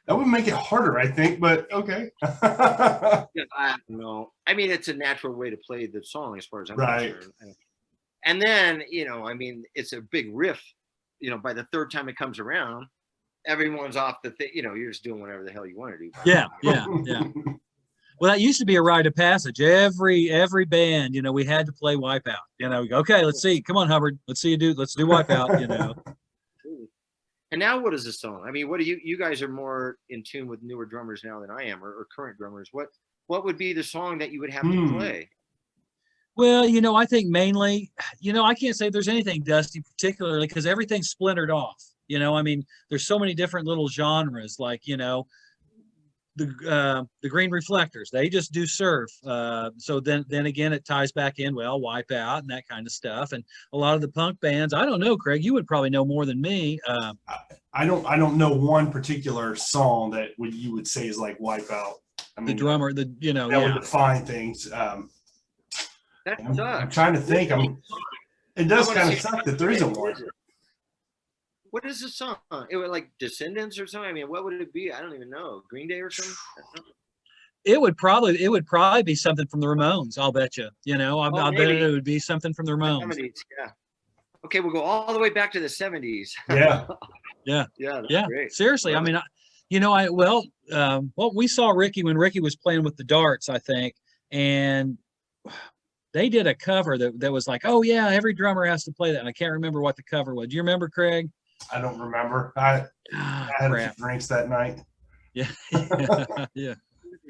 That would make it harder, I think, but okay. I don't know. I mean, it's a natural way to play the song as far as I'm concerned. And then, you know, I mean, it's a big riff. You know, by the 3rd time it comes around, everyone's off the thing. You know, you're just doing whatever the hell you want to do. Yeah. Well, that used to be a rite of passage. Every band, you know, we had to play Wipeout. You know, we go, okay, let's see. Come on, Hubbard. Let's do Wipeout, you know. And now what is the song? I mean, what do you guys are more in tune with newer drummers now than I am, or current drummers. What would be the song that you would have to play? Well, you know, I think mainly, you know, I can't say there's anything, Dusty, particularly because everything's splintered off. You know, I mean, there's so many different little genres, like, you know, the Green Reflectors, they just do surf. So then again, it ties back in, well, Wipeout and that kind of stuff. And a lot of the punk bands, I don't know, Craig, you would probably know more than me. I don't know one particular song that you would say is like Wipeout. I mean, the drummer, you know, that would define things. I'm trying to think. It does kind of suck that there isn't one. What is the song? It was like Descendants or something. I mean, what would it be? I don't even know. Green Day or something? It would probably be something from the Ramones. I'll bet you. You know, I bet it would be something from the Ramones. 70s, yeah. Okay, we'll go all the way back to the 70s. Yeah. Yeah. Yeah. That's great. Seriously, I mean, Well, we saw Ricky when Ricky was playing with the darts, I think, and they did a cover that was like, oh yeah, every drummer has to play that. And I can't remember what the cover was. Do you remember, Craig? I don't remember. I had a few Crap. drinks that night. Yeah. Yeah.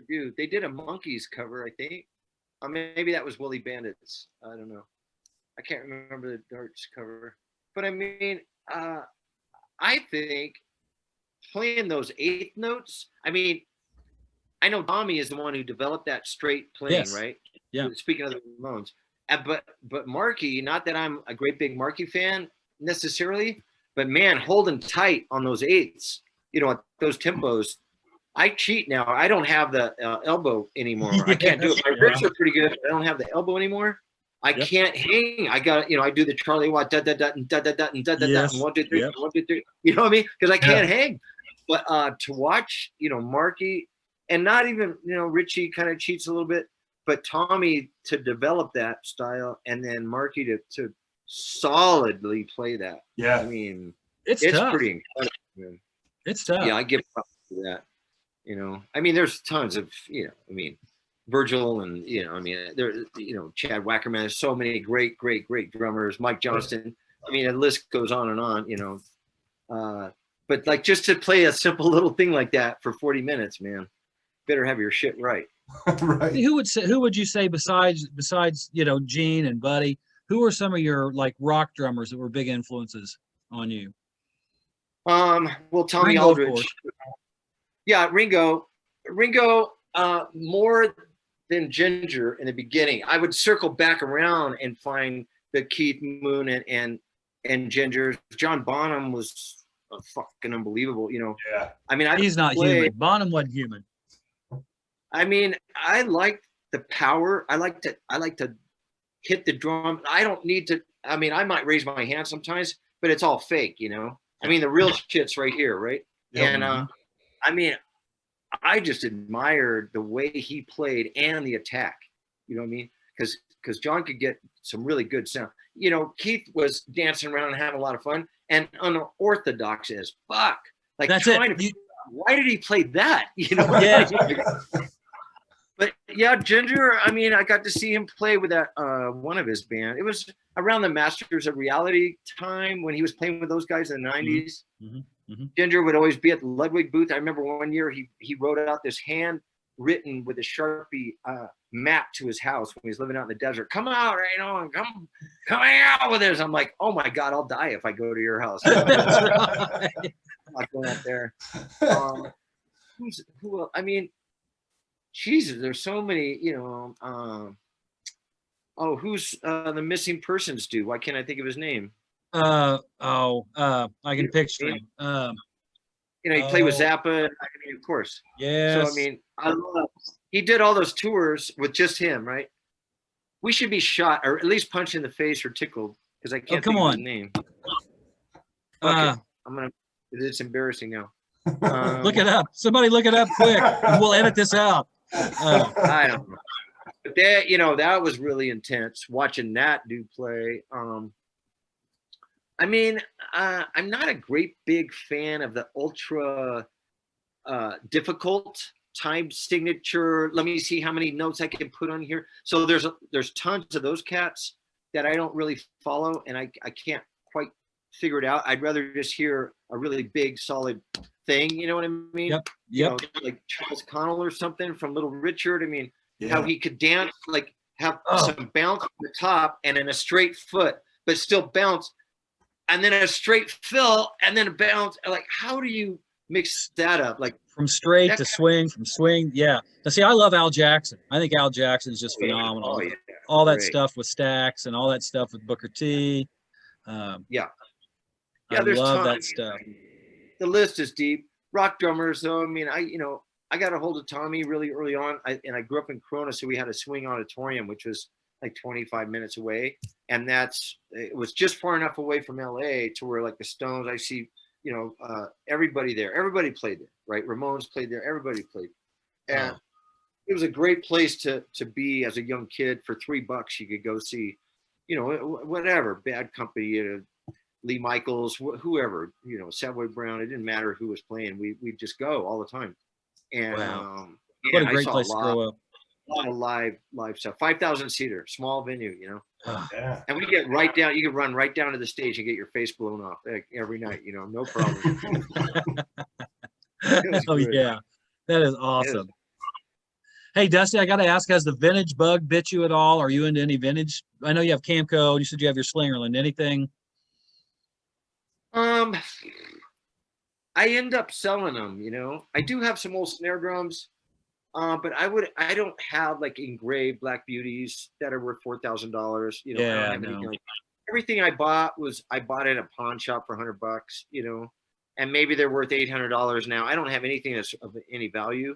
Dude, they did a Monkeys cover, I think. Maybe that was Woolly Bandits. I don't know. I can't remember the darts cover. But I mean, I think playing those eighth notes. I mean, I know Tommy is the one who developed that straight playing, Yes. right? Yeah. Speaking of the Ramones, but Marky, not that I'm a great big Marky fan necessarily, but man, holding tight on those eighths, at those tempos. I cheat now. I don't have the elbow anymore. I can't do it. My wrists are pretty good. But I don't have the elbow anymore. I can't hang. I got, I do the Charlie Watt, da da da and da da da and da da da and 1 2 3 1 2 3. You know what I mean? Because I can't hang. But to watch, Marky, and not even, Richie kind of cheats a little bit, but Tommy to develop that style, and then Marky to solidly play that. Yeah. I mean, it's tough. pretty incredible, man. It's tough. Yeah, I give props to that. I mean, there's tons of, Virgil and, there, Chad Wackerman. There's so many great drummers. Mike Johnston. I mean, the list goes on and on, but like just to play a simple little thing like that for 40 minutes, man, better have your shit right. Right. Who would you say besides, Gene and Buddy, who are some of your like rock drummers that were big influences on you? Well, Tommy Ringo, Aldridge. Yeah, Ringo, more than Ginger in the beginning. I would circle back around and find the Keith Moon and Ginger. John Bonham was fucking unbelievable, Yeah. I mean, He's not human. Bonham wasn't human. I mean, I like the power. I like to hit the drum. I don't need to. I mean, I might raise my hand sometimes, but it's all fake, I mean, the real shit's right here, right? Yep. And I mean, I just admired the way he played and the attack. You know what I mean? Because John could get some really good sound. Keith was dancing around and having a lot of fun, and unorthodox as fuck. Like, That's why did he play that? Yeah. But yeah, Ginger. I mean, I got to see him play with that one of his band. It was around the Masters of Reality time when he was playing with those guys in the 90s. Mm-hmm. Mm-hmm. Ginger would always be at the Ludwig booth. I remember one year he wrote out this handwritten with a Sharpie map to his house when he was living out in the desert. Come out, and come hang out with us. I'm like, oh my God, I'll die if I go to your house. That's right. I'm not going out there. Who else? I mean, Jesus, there's so many, who's the missing persons dude? Why can't I think of his name? I can picture him. He played with Zappa. I mean, of course. Yes. So I mean, he did all those tours with just him, right? We should be shot, or at least punched in the face or tickled, because I can't think of his name. It's embarrassing now. Look it up. Somebody look it up quick, and we'll edit this out. I don't know. But that was really intense watching that dude play. I mean, I'm not a great big fan of the ultra difficult time signature. Let me see how many notes I can put on here. So there's tons of those cats that I don't really follow, and I can't quite figure it out. I'd rather just hear a really big, solid thing. You know what I mean? Yep. Like Charles Connell or something from Little Richard. I mean, how he could dance, like have some bounce on the top and then a straight foot, but still bounce. And then a straight fill, and then a bounce. Like, how do you mix that up? Like from straight to swing, from swing. Yeah. Now, see, I love Al Jackson. I think Al Jackson is just phenomenal. Oh, yeah. All that stuff with Stax and all that stuff with Booker T. I love that stuff. The list is deep. Rock drummers, though. I mean, I got a hold of Tommy really early on. I grew up in Corona, so we had a swing auditorium, which was like 25 minutes away, and it was just far enough away from LA to where like the Stones, I see, everybody there, everybody played there, right? Ramones played there, everybody played, and it was a great place to be as a young kid. For $3 you could go see, whatever, Bad Company, Lee Michaels, whoever, you know, Savoy Brown. It didn't matter who was playing. We'd just go all the time. And Wow. What a I great saw place to grow up. a lot of live stuff. 5,000 seater, small venue, you know. Ah, Yeah. And we get right down. You can run right down to the stage and get your face blown off every night. You know, no problem. was oh good. yeah, that is awesome. Hey Dusty, I got to ask, has the vintage bug bit you at all? Are you into any vintage? I know you have Camco. You said you have your Slingerland. Anything? I end up selling them. You know, I do have some old snare drums, but I don't have like engraved Black Beauties that are worth $4,000. You know, I Yeah, don't have anything like that. Everything I bought in a pawn shop for $100. You know, and maybe they're worth $800 now. I don't have anything that's of any value.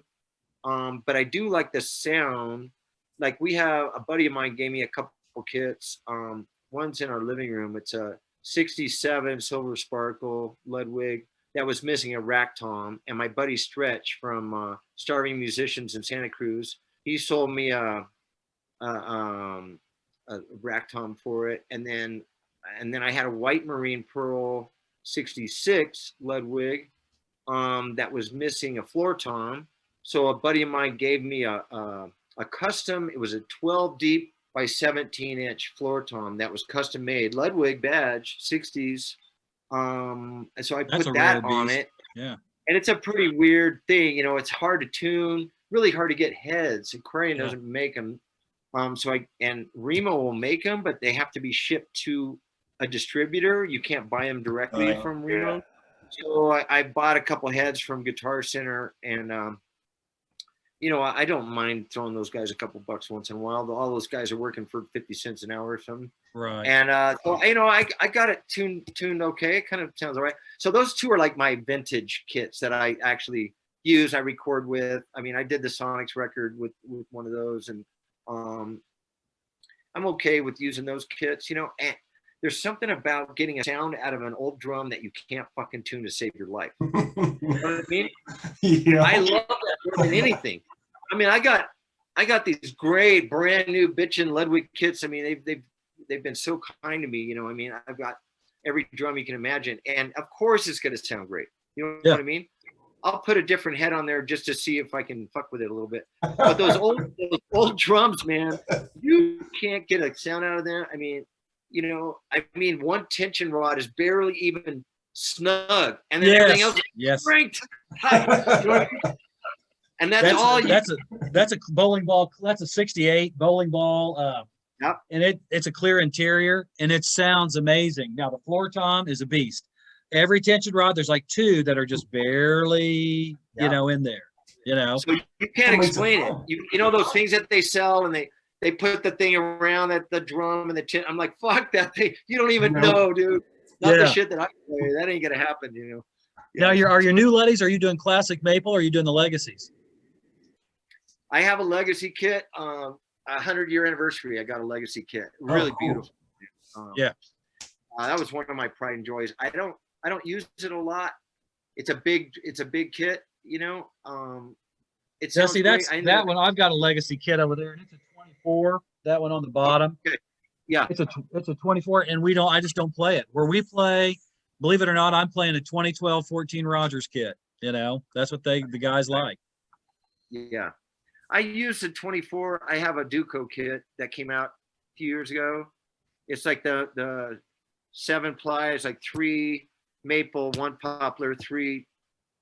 But I do like the sound. Like we have a buddy of mine gave me a couple kits. One's in our living room. It's a 67 Silver Sparkle Ludwig that was missing a rack tom. And my buddy Stretch from Starving Musicians in Santa Cruz, he sold me a rack tom for it. And then I had a white Marine Pearl 66 Ludwig that was missing a floor tom. So a buddy of mine gave me a custom. It was a 12 deep by 17-inch floor tom that was custom made, Ludwig badge, 60s. And so I put that on it. Yeah. And it's a pretty weird thing, you know. It's hard to tune, really hard to get heads. Aquarium doesn't make them. And Remo will make them, but they have to be shipped to a distributor. You can't buy them directly from Remo. Yeah. So I bought a couple heads from Guitar Center, and you know, I don't mind throwing those guys a couple bucks once in a while. All those guys are working for 50 cents an hour or something. Right. And so, you know, I got it tuned okay. It kind of sounds all right. So those two are like my vintage kits that I actually use. I record with. I mean, I did the Sonics record with one of those, and I'm okay with using those kits, you know. And there's something about getting a sound out of an old drum that you can't fucking tune to save your life. You know what I mean? Yeah. I love that more than anything. I mean, I got these great brand new bitchin' Ludwig kits. I mean, they've been so kind to me. You know, I mean, I've got every drum you can imagine, and of course, it's gonna sound great. You know what I mean? I'll put a different head on there just to see if I can fuck with it a little bit. But those old drums, man, you can't get a sound out of there. I mean, you know, one tension rod is barely even snug, and then everything else is cranked tight. And that's all. That's a bowling ball. That's a 68 bowling ball. And it's a clear interior, and it sounds amazing. Now the floor tom is a beast. Every tension rod, there's like two that are just barely, you know, in there. You know, so you can't explain it. You know those things that they sell, and they put the thing around at the drum and the tin. I'm like, fuck that thing. You don't even know, dude. Not the shit that I play. That ain't gonna happen, you know. Now are your new Luddies? Are you doing classic maple? Or are you doing the legacies? I have a legacy kit. 100-year anniversary. I got a legacy kit. Really beautiful. That was one of my pride and joys. I don't use it a lot. It's a big kit, you know. See, that one. I've got a legacy kit over there, and it's a 24. That one on the bottom. Okay. Yeah. It's a 24, and I just don't play it. Where we play, believe it or not, I'm playing a 2012 14 Rogers kit. You know, that's what the guys like. Yeah. I used a 24. I have a Duco kit that came out a few years ago. It's like the 7-ply. It's like 3 maple, 1 poplar, 3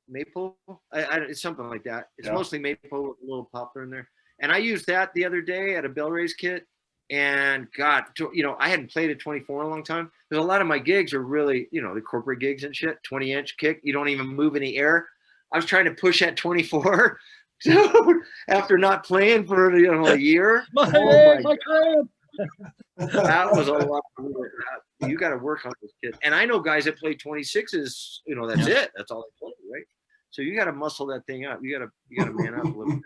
maple. It's something like that. It's mostly maple with a little poplar in there. And I used that the other day at a Bell Rays kit. And God, you know, I hadn't played a 24 in a long time. Because a lot of my gigs are really, you know, the corporate gigs and shit. 20-inch kick. You don't even move in the air. I was trying to push that 24. Dude, after not playing for a year, my crab. That was a lot of work. You got to work on this kid. And I know guys that play 26s. You know, that's it. That's all they play, right? So you got to muscle that thing up. You got to man up a little bit.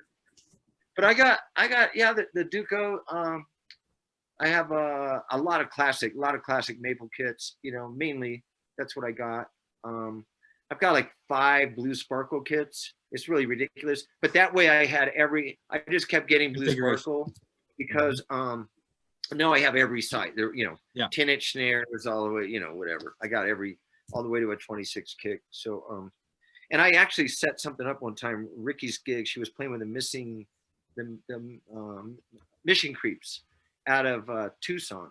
But I got the Duco. I have a lot of classic maple kits. You know, mainly that's what I got. I've got like 5 blue sparkle kits. It's really ridiculous. But that way I just kept getting blue sparkle because No, I have every side. There, Yeah. 10-inch snares all the way, whatever. I got all the way to a 26 kick. So, and I actually set something up one time. Ricky's gig, she was playing with the Mission Creeps out of Tucson,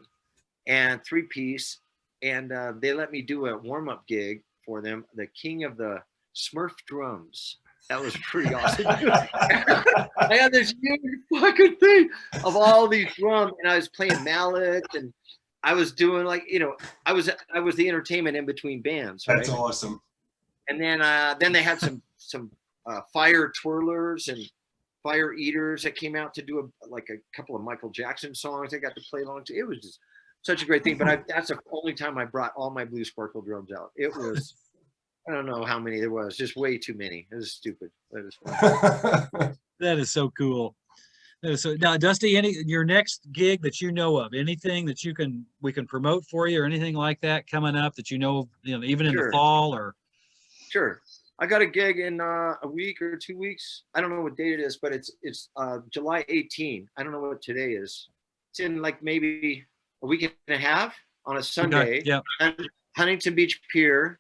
and 3-piece, and they let me do a warm-up gig for them. The King of the Smurf drums. That was pretty awesome. I had this huge fucking thing of all these drums, and I was playing mallets, and I was doing I was the entertainment in between bands. Right? That's awesome. And then they had some fire twirlers and fire eaters that came out to do a couple of Michael Jackson songs. I got to play along to. It was just such a great thing. But that's the only time I brought all my Blue Sparkle drums out. It was. I don't know how many there was, just way too many. It was stupid. That is fun. That is so cool. That is so. Now, Dusty, your next gig that you know of, anything that we can promote for you, or anything like that coming up that even in the fall or. Sure. I got a gig in a week or 2 weeks. I don't know what date it is, but it's July 18. I don't know what today is. It's in maybe a week and a half on a Sunday. Okay. Yeah. Huntington Beach Pier.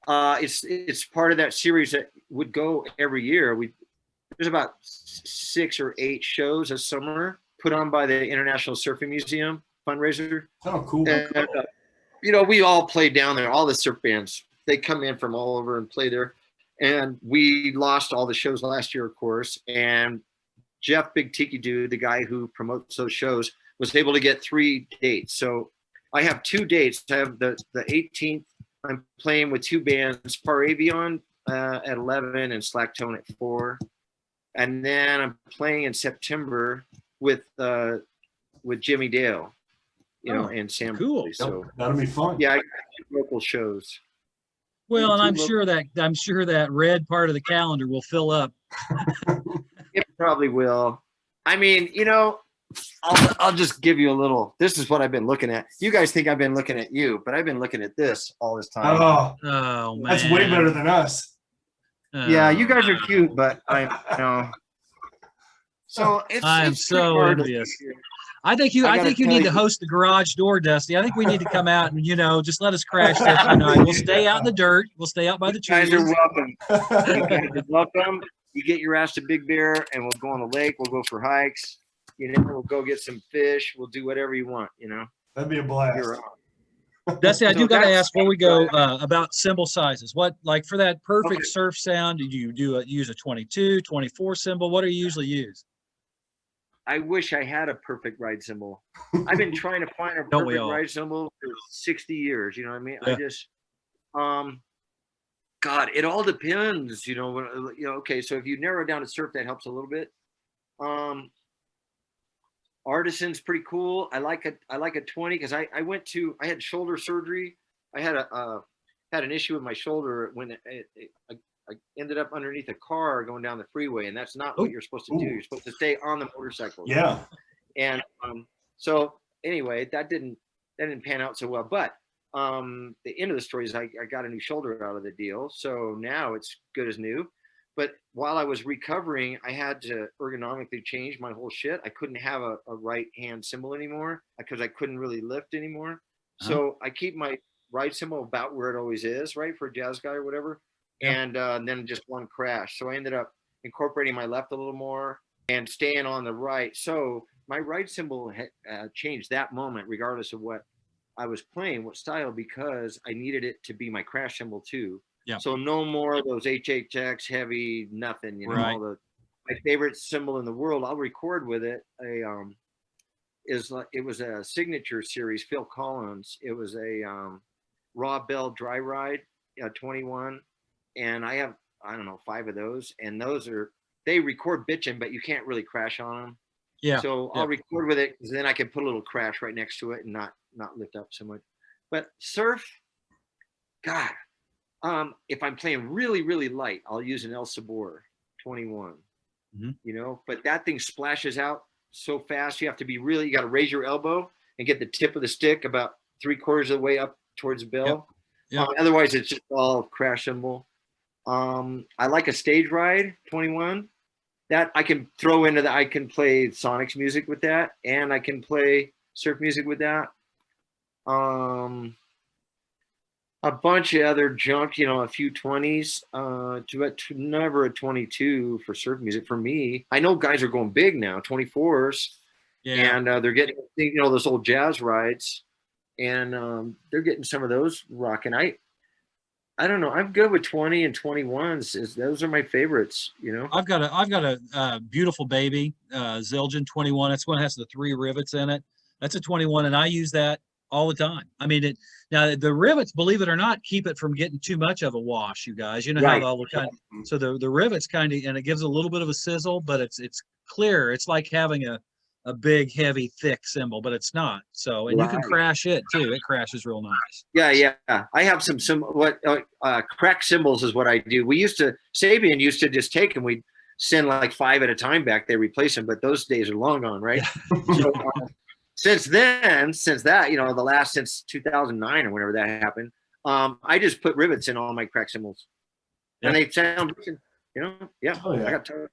It's part of that series that would go every year. There's about 6 or 8 shows a summer put on by the International Surfing Museum fundraiser. Oh, cool. And, we all play down there. All the surf bands, they come in from all over and play there. And we lost all the shows last year, of course. And Jeff Big Tiki Dude, the guy who promotes those shows, was able to get 3 dates. So I have 2 dates. I have the 18th. I'm playing with 2 bands, Paravion at 11 and Slack Tone at 4. And then I'm playing in September with Jimmy Dale, and Sam. Cool. So that'll be fun. Yeah, I got local shows. Well, and I'm sure that red part of the calendar will fill up. It probably will. I mean, I'll just give you a little. This is what I've been looking at. You guys think I've been looking at you, but I've been looking at this all this time. Oh, man. That's way better than us. Yeah, you guys are cute, but So I'm it's so envious. I think you need to host the garage door, Dusty. I think we need to come out and just let us crash there tonight. We'll stay out in the dirt. We'll stay out by the trees. You guys are welcome. You guys are welcome. You get your ass to Big Bear, and we'll go on the lake. We'll go for hikes. We'll go get some fish. We'll do whatever you want. That'd be a blast. Dusty, I do got to ask before we go about cymbal sizes. What, for that perfect surf sound, do you use a 22, 24 cymbal? What do you usually use? I wish I had a perfect ride cymbal. I've been trying to find a perfect ride cymbal for 60 years. You know what I mean? Yeah. I just, God, it all depends. Okay, so if you narrow down to surf, that helps a little bit. Artisan's pretty cool. I like a 20 because I had shoulder surgery. I had an issue with my shoulder when I ended up underneath a car going down the freeway, and that's not what you're supposed to do. You're supposed to stay on the motorcycle. Yeah. And so anyway, that didn't pan out so well. But the end of the story is I got a new shoulder out of the deal, so now it's good as new. But while I was recovering, I had to ergonomically change my whole shit. I couldn't have a right hand cymbal anymore because I couldn't really lift anymore. So I keep my right cymbal about where it always is, right, for a jazz guy or whatever. And then just one crash. So I ended up incorporating my left a little more and staying on the right. So my right cymbal changed that moment, regardless of what I was playing, what style, because I needed it to be my crash cymbal too. Yeah. So no more of those HHX heavy nothing. Right. My favorite cymbal in the world. I'll record with it. It was a signature series. Phil Collins. It was a Raw Bell Dry Ride 21. And I have, 5 of those, and they record bitching, but you can't really crash on them. Yeah. So I'll record with it, because then I can put a little crash right next to it and not lift up so much. But surf, God, if I'm playing really, really light, I'll use an El Sabor 21. Mm-hmm. But that thing splashes out so fast. You have to be you got to raise your elbow and get the tip of the stick about 3/4 of the way up towards the bell. Yep. Otherwise, it's just all crash cymbal. I like a Stage Ride 21 that I can throw into I can play Sonics music with that, and I can play surf music with that. A bunch of other junk, a few 20s, to never a 22 for surf music for me. I know guys are going big now, 24s, Yeah. and they're getting, those old jazz rides, and they're getting some of those rocking. I don't know. I'm good with 20 and 21s. Those are my favorites, I've got a beautiful baby, Zildjian 21. That's one that has the 3 rivets in it. That's a 21, and I use that all the time. I mean, now the rivets, believe it or not, keep it from getting too much of a wash. You guys, Right. how all the kind. So the rivets kind of, and it gives a little bit of a sizzle, but it's clear. It's like having a big, heavy, thick cymbal, but it's not. So, and you can Right. crash it too. It crashes real nice. Yeah. I have some crack cymbals is what I do. Sabian used to just take them. We'd send like 5 at a time back. They replace them, but those days are long gone, right? So, since 2009 or whenever that happened, I just put rivets in all my crack cymbals, and they sound, yeah. Oh, yeah. I got tired.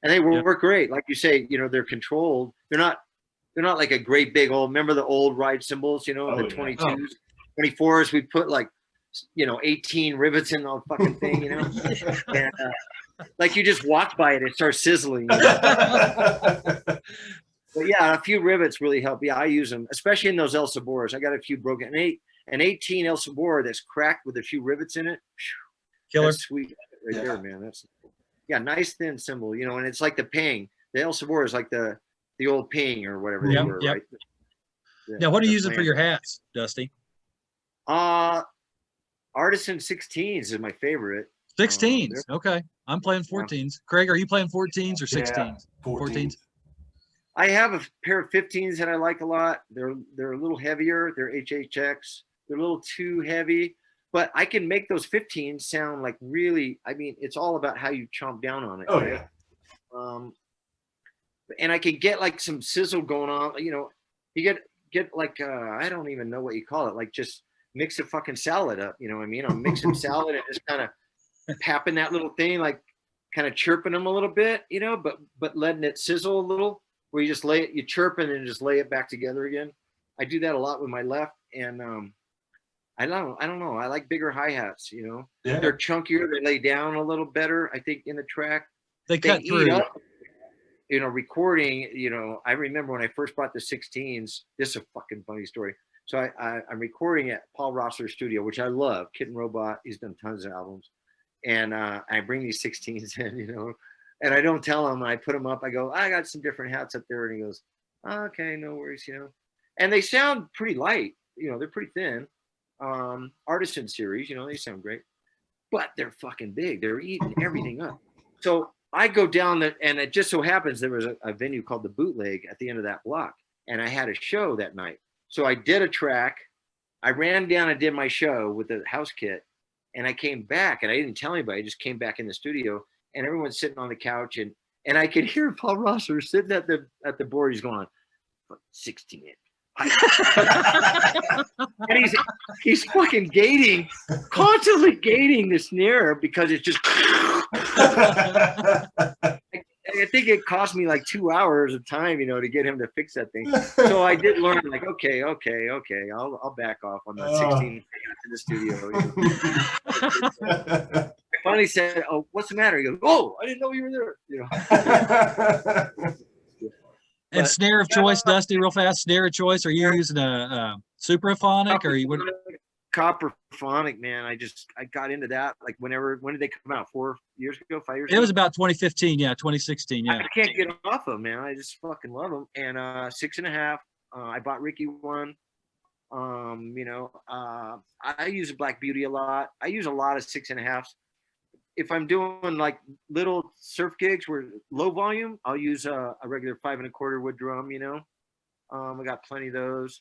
And they work great. Like you say, they're controlled. They're not like a great big old, remember the old ride cymbals, the 22s, 24s, we put like, 18 rivets in the fucking thing, and like you just walk by it, it starts sizzling. But yeah, a few rivets really help. Yeah, I use them, especially in those El Sabores. I got a few broken. An 18 El Sabor that's cracked with a few rivets in it. Killer. That's sweet right there, man. That's nice thin cymbal, and it's like the ping. The El Sabor is like the old ping or whatever they were, right? Now, what are you using for your hats, Dusty? Artisan 16s is my favorite. 16s. Okay. I'm playing 14s. Craig, are you playing 14s or 16s? Yeah, 14s. I have a pair of 15s that I like a lot. They're a little heavier. They're HHX. They're a little too heavy, but I can make those 15s sound like really, I mean, it's all about how you chomp down on it. Oh, right? And I can get like some sizzle going on. You get like, I don't even know what you call it. Like just mix a fucking salad up. You know what I mean? I'm mixing salad and just kind of papping that little thing, like kind of chirping them a little bit, but letting it sizzle a little, where you just you chirp it and just lay it back together again. I do that a lot with my left, and I don't know. I like bigger hi-hats, Yeah. They're chunkier, they lay down a little better, I think, in the track. They cut through. Up, recording, I remember when I first bought the 16s, this is a fucking funny story. So I'm recording at Paul Rossler's studio, which I love, Kitten Robot. He's done tons of albums. And I bring these 16s in, and I don't tell him. I put them up. I go, I got some different hats up there. And he goes, oh, okay, no worries, And they sound pretty light. They're pretty thin. Artisan series, they sound great. But they're fucking big. They're eating everything up. So I go down there, and it just so happens there was a venue called the Bootleg at the end of that block. And I had a show that night. So I did a track. I ran down and did my show with the house kit. And I came back, and I didn't tell anybody. I just came back in the studio, and everyone's sitting on the couch, and I could hear Paul Rossler sitting at the board. He's going, 16 inch. And he's fucking constantly gating the snare because it's just. I think it cost me like 2 hours of time, to get him to fix that thing. So I did learn, like, okay, I'll back off on that 16 in the studio. I finally said, "Oh, what's the matter?" He goes, "Oh, I didn't know you were there." And snare of choice, Dusty, real fast. Snare of choice. Are you using a supraphonic, or you? Copperphonic, man. I got into that like when did they come out? 5 years ago? It was about 2015, 2016, yeah. I can't get off them, man. I just fucking love them. And 6.5. I bought Ricky one. I use a Black Beauty a lot. I use a lot of 6.5s. If I'm doing like little surf gigs where low volume, I'll use a regular 5 1/4 wood drum. I got plenty of those.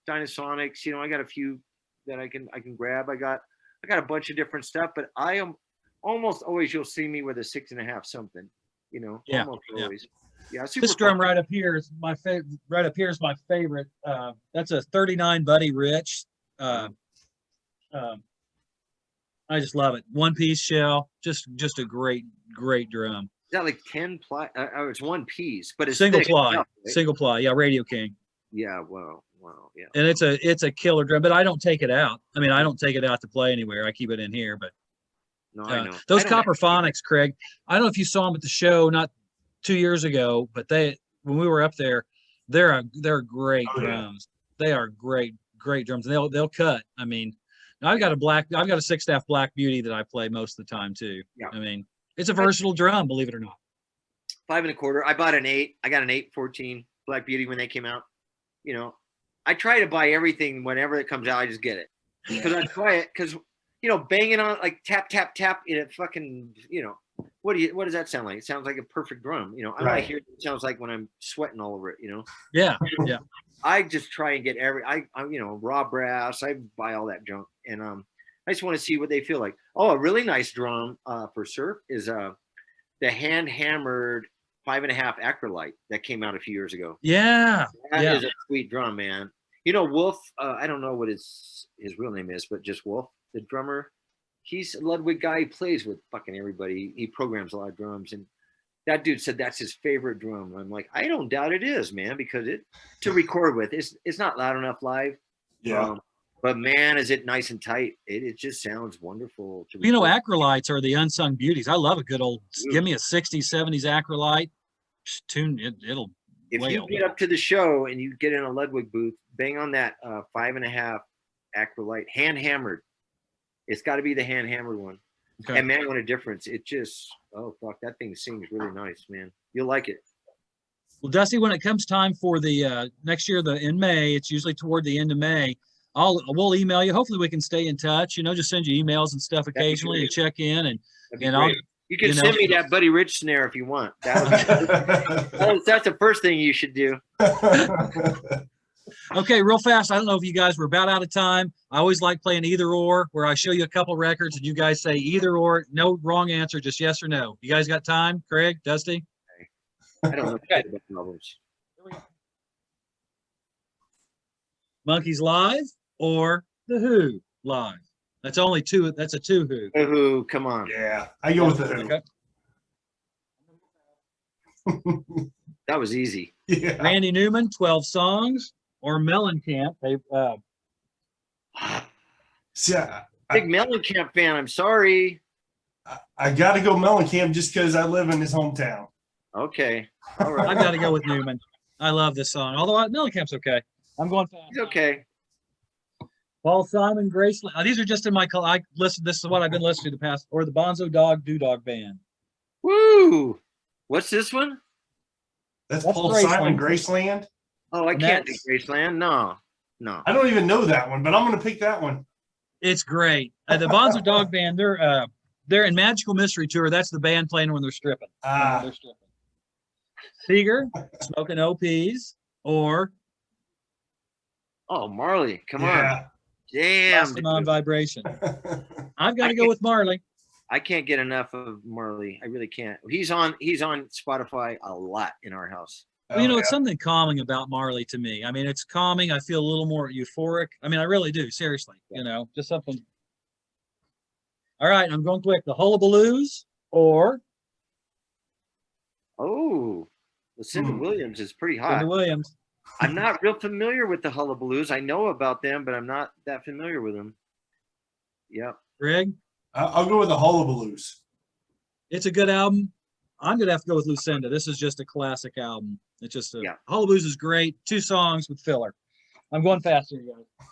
Dynasonics, I got a few that I can grab. I got a bunch of different stuff, but I am almost always, you'll see me with a 6.5 something, almost always. Yeah. This drum right up here is my favorite. Right up here is my favorite. That's a 39 Buddy Rich. I just love it. One piece shell, just a great drum. that like 10 ply? Oh, it's one piece, but it's Single thick ply, enough, right? single ply. Yeah, Radio King. Yeah. Wow. Yeah. And it's a killer drum, but I don't take it out. I mean, I don't take it out to play anywhere. I keep it in here, but No, I know. those I don't have- Copper Phonics, Craig, I don't know if you saw them at the show not 2 years ago, but when we were up there, they're great Oh, yeah. drums. They are great drums. And they'll cut. I mean, I've got a 6-staff Black Beauty that I play most of the time too. Yeah. I mean, it's a versatile drum, believe it or not. 5 1/4. I bought an 8. I got an 814 Black Beauty when they came out. You know, I try to buy everything whenever it comes out. I just get it because I try it because banging on like tap tap tap in it fucking what does that sound like? It sounds like a perfect drum. I Right. might hear it sounds like when I'm sweating all over it. Yeah. I just try and get I raw brass. I buy all that junk and I just want to see what they feel like. Oh, a really nice drum for surf is the hand hammered 5.5 acrolite that came out a few years ago. Yeah. That is a sweet drum, man. Wolf, I don't know what his real name is, but just Wolf, the drummer. He's a Ludwig guy. He plays with fucking everybody. He programs a lot of drums. And that dude said that's his favorite drum. I'm like, I don't doubt it is, man, because to record with, it's not loud enough live. Yeah. But man, is it nice and tight. It just sounds wonderful. To record. Acrolites are the unsung beauties. I love a good old, give me a 60s, 70s acrolite. Tune it'll If wail. you get up to the show and you get in a Ludwig booth, bang on that 5.5 acrolite, hand hammered. It's got to be the hand hammered one. Okay. And man, what a difference. It just, oh fuck, that thing sings really nice, man. You'll like it. Well, Dusty, when it comes time for the next year, in May, it's usually toward the end of May. We'll email you. Hopefully we can stay in touch, just send you emails and stuff occasionally and check in and You can send me that Buddy Rich snare if you want. That's the first thing you should do. Okay, real fast. I don't know if you guys were about out of time. I always like playing either or, where I show you a couple records and you guys say either or, no wrong answer, just yes or no. You guys got time? Craig, Dusty? I don't know about albums. Monkeys Live or The Who Live? That's only two. That's a two Who. Who? Come on. Yeah, I go with the Who. Okay. That was easy. Yeah. Randy Newman, 12 songs, or Mellencamp. See, Big Mellencamp fan. I'm sorry. I got to go Mellencamp just because I live in his hometown. Okay. All right. I've got to go with Newman. I love this song. Although Mellencamp's okay. I'm going fast. He's okay. Paul Simon, Grace. These are just in my. This is what I've been listening to the past, or the Bonzo Dog Dog Band. Woo! What's this one? That's That's Paul Graceland. Simon, Graceland. Oh, I And can't do that's- Graceland. No. I don't even know that one, but I'm going to pick that one. It's great. The Bonzo Dog Band. They're in Magical Mystery Tour. That's the band playing when they're stripping. They're stripping. Seeger, Smoking OPs, or Oh, Marley. Come on. Yeah. Damn. Custom on Vibration. I've got to go with Marley. I can't get enough of Marley. I really can't. He's on Spotify a lot in our house. Well, it's something calming about Marley to me. I mean, it's calming. I feel a little more euphoric. I mean, I really do. Seriously, just something. All right, I'm going quick. The Hullabaloos or Lucinda Williams is pretty hot. Cindy Williams. I'm not real familiar with the Hullabaloos. I know about them, but I'm not that familiar with them. Yep. Greg, I'll go with the Hullabaloos. it's a good album. I'm gonna have to go with Lucinda. This is just a classic album. It's just Yeah. Hullabaloos is great. 2 songs with filler. I'm going faster, you guys.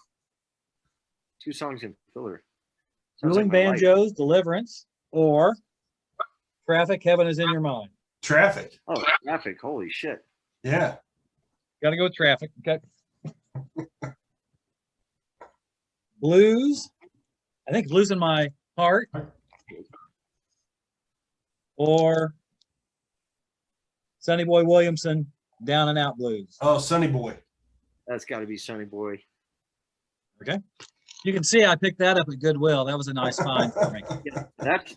2 songs in filler. Sounds Dueling like my life. Banjos, Deliverance, or Traffic, Heaven is in Your Mind. Traffic. Oh, Traffic. Holy shit. Yeah. Got to go with Traffic. Okay. Blues. I think Blues in My Heart. Or Sonny Boy Williamson, Down and Out Blues. Oh, Sonny Boy. That's got to be Sonny Boy. Okay. You can see I picked that up at Goodwill. That was a nice find for me.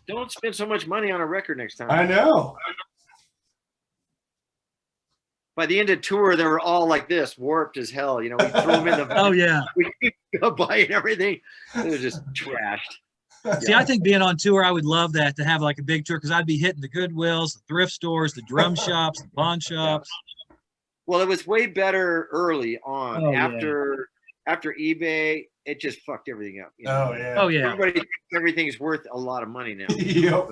Don't spend so much money on a record next time. I know. By the end of tour, they were all like this, warped as hell. We threw them in the. Oh, yeah. We go buying everything. It was just trashed. See, I think being on tour, I would love that, to have like a big tour, because I'd be hitting the Goodwills, the thrift stores, the drum shops, the pawn shops. Well, it was way better early on. Oh, yeah. After eBay, it just fucked everything up. You know? Oh yeah. Oh yeah. Everybody thinks everything's worth a lot of money now. Yep.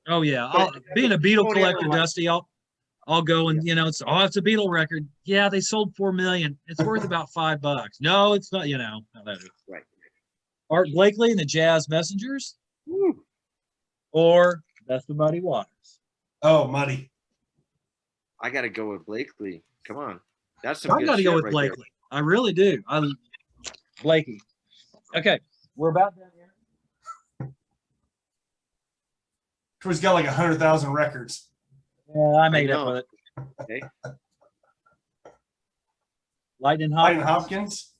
Oh yeah. But- Being a Beatle Don't collector, ever- Dusty, I'll go and it's it's a Beatle record. Yeah, they sold 4 million. It's worth about $5. No, it's not. How that is. Right. Art Blakely and the Jazz Messengers, Woo. or That's the Muddy Waters. Oh, Muddy. I got to go with Blakely. Come on. That's some I good got to go shit with right Blakely. I really do. Blakey. Okay, we're about done here. Troy's got like 100,000 records. Yeah, I made know. up with it. Okay. Lightning Lightning Hopkins,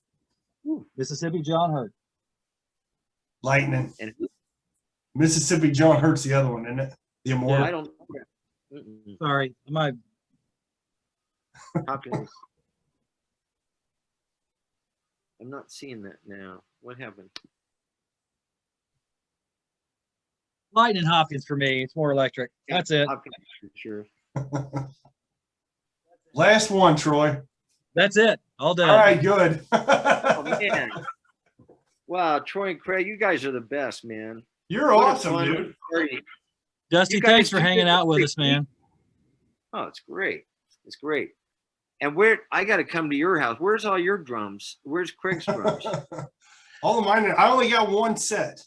Hopkins. Mississippi John Hurt. Lightning. And Mississippi John Hurt's the other one, isn't it? The Immortal. I don't. Mm-mm. Sorry, my Hopkins. I'm not seeing that now. What happened? Lightning Hopkins for me. It's more electric. That's it. Hopkins, for sure. Last one, Troy. That's it. All done. All right, good. Oh man! Wow, Troy and Craig, you guys are the best, man. You're What a awesome, fun dude. party. Dusty, You guys thanks for do hanging this out with every us, man. Oh, it's great. It's great. And I got to come to your house. Where's all your drums? Where's Craig's drums? All of mine. I only got one set.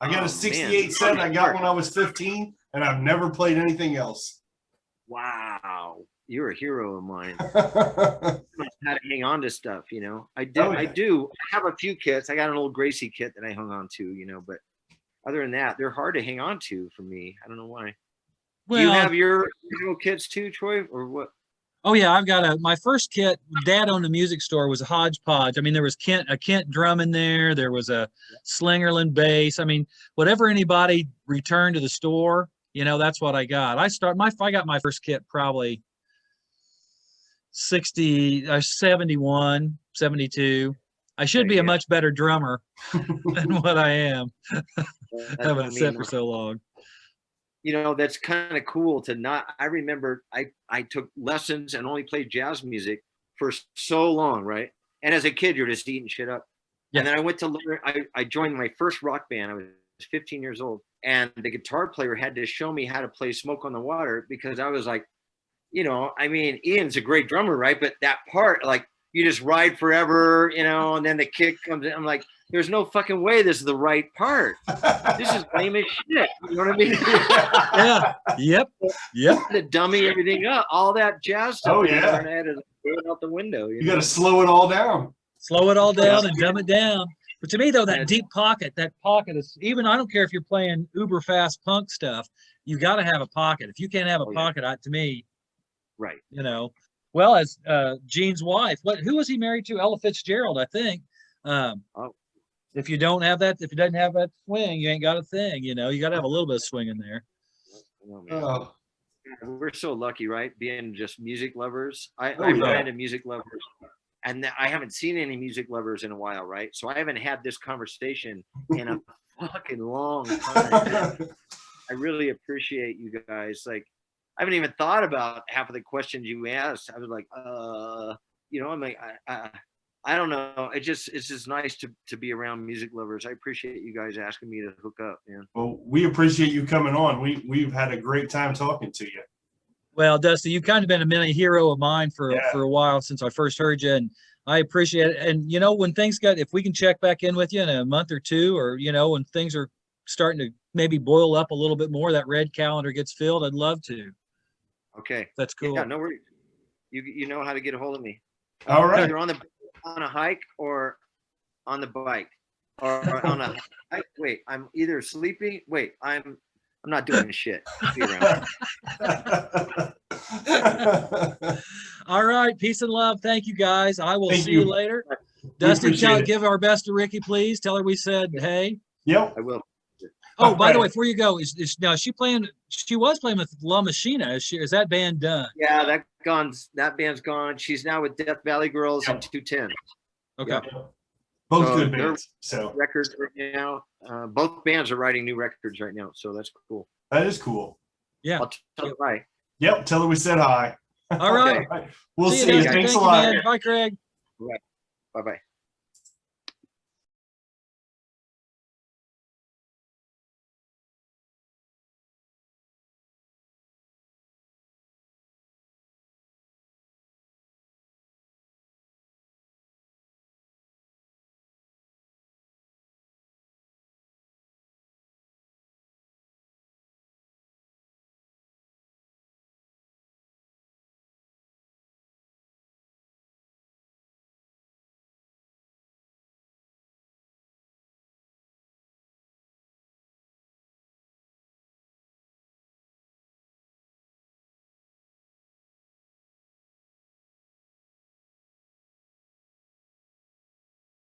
I got Oh, a man. 68 set I got when I was 15, and I've never played anything else. Wow, you're a hero of mine. How to hang on to stuff, I do. Oh, yeah. I do. I have a few kits. I got an old Gracie kit that I hung on to, but other than that, they're hard to hang on to for me. I don't know why. Do you have your original kits too, Troy, or what? Oh yeah, I've got my first kit. Dad owned a music store. Was a hodgepodge. I mean, there was a Kent drum in there. There was a Slingerland bass. I mean, whatever anybody returned to the store, that's what I got. I got my first kit probably 71, 72. I should be a much better drummer than what I am. Having it set for so long. That's kind of cool to not. I remember I took lessons and only played jazz music for so long, right? And as a kid, you're just eating shit up. Yeah. And then I went to learn. I joined my first rock band. I was 15 years old, and the guitar player had to show me how to play "Smoke on the Water" because I was like, Ian's a great drummer, right? But that part, like, you just ride forever, and then the kick comes in. I'm like, there's no fucking way this is the right part. This is lame as shit. You know what I mean? Yeah. Yep. I had to dummy everything up. All that jazz stuff. Oh, yeah. I had to throw it out the window. You got to slow it all down. Slow it all down and dumb it down. But to me, though, that Yeah. deep pocket is even. I don't care if you're playing uber fast punk stuff. You got to have a pocket. If you can't have a Oh, yeah. pocket, to me, Right. Well, as Gene's wife, who was he married to? Ella Fitzgerald, I think. Oh. If you don't have that, if you doesn't have that swing, you ain't got a thing. You got to have a little bit of swing in there. Oh, man. Oh, We're so lucky, right? Being just music lovers. I'm yeah. into music lovers. And I haven't seen any music lovers in a while, right? So I haven't had this conversation in a fucking long time. I really appreciate you guys. Like, I haven't even thought about half of the questions you asked. I was like, I'm like, I don't know. It's just nice to be around music lovers. I appreciate you guys asking me to hook up, man. well, we appreciate you coming on. We've had a great time talking to you. Well, Dusty, you've kind of been a mini hero of mine for Yeah. a while since I first heard you, and I appreciate it. And when things if we can check back in with you in a month or two, or when things are starting to maybe boil up a little bit more, that red calendar gets filled, I'd love to. Okay. That's cool. Yeah, no worries. You know how to get a hold of me. All right. Either on a hike or on the bike or on a hike. Wait, I'm either sleeping. Wait, I'm not doing shit. Be around. All right, peace and love. Thank you, guys. I will Thank see you you. later. We Dusty, appreciate it. give our best to Ricky, please. Tell her we said hey. Yep. I will. Oh, by the Okay. way, before you go, now she playing? She was playing with La Machina. Is that band done? Yeah, that band's gone. She's now with Death Valley Girls and 210. Okay. Yep. Both So good they're bands. So records right now. Both bands are writing new records right now, so that's cool. that is cool. Yeah. I'll tell you right. Yep. Tell her we said hi. All right. Okay. We'll See you, see you. Dusty. Thanks Thank a you, lot. man. Bye, Craig. Bye bye.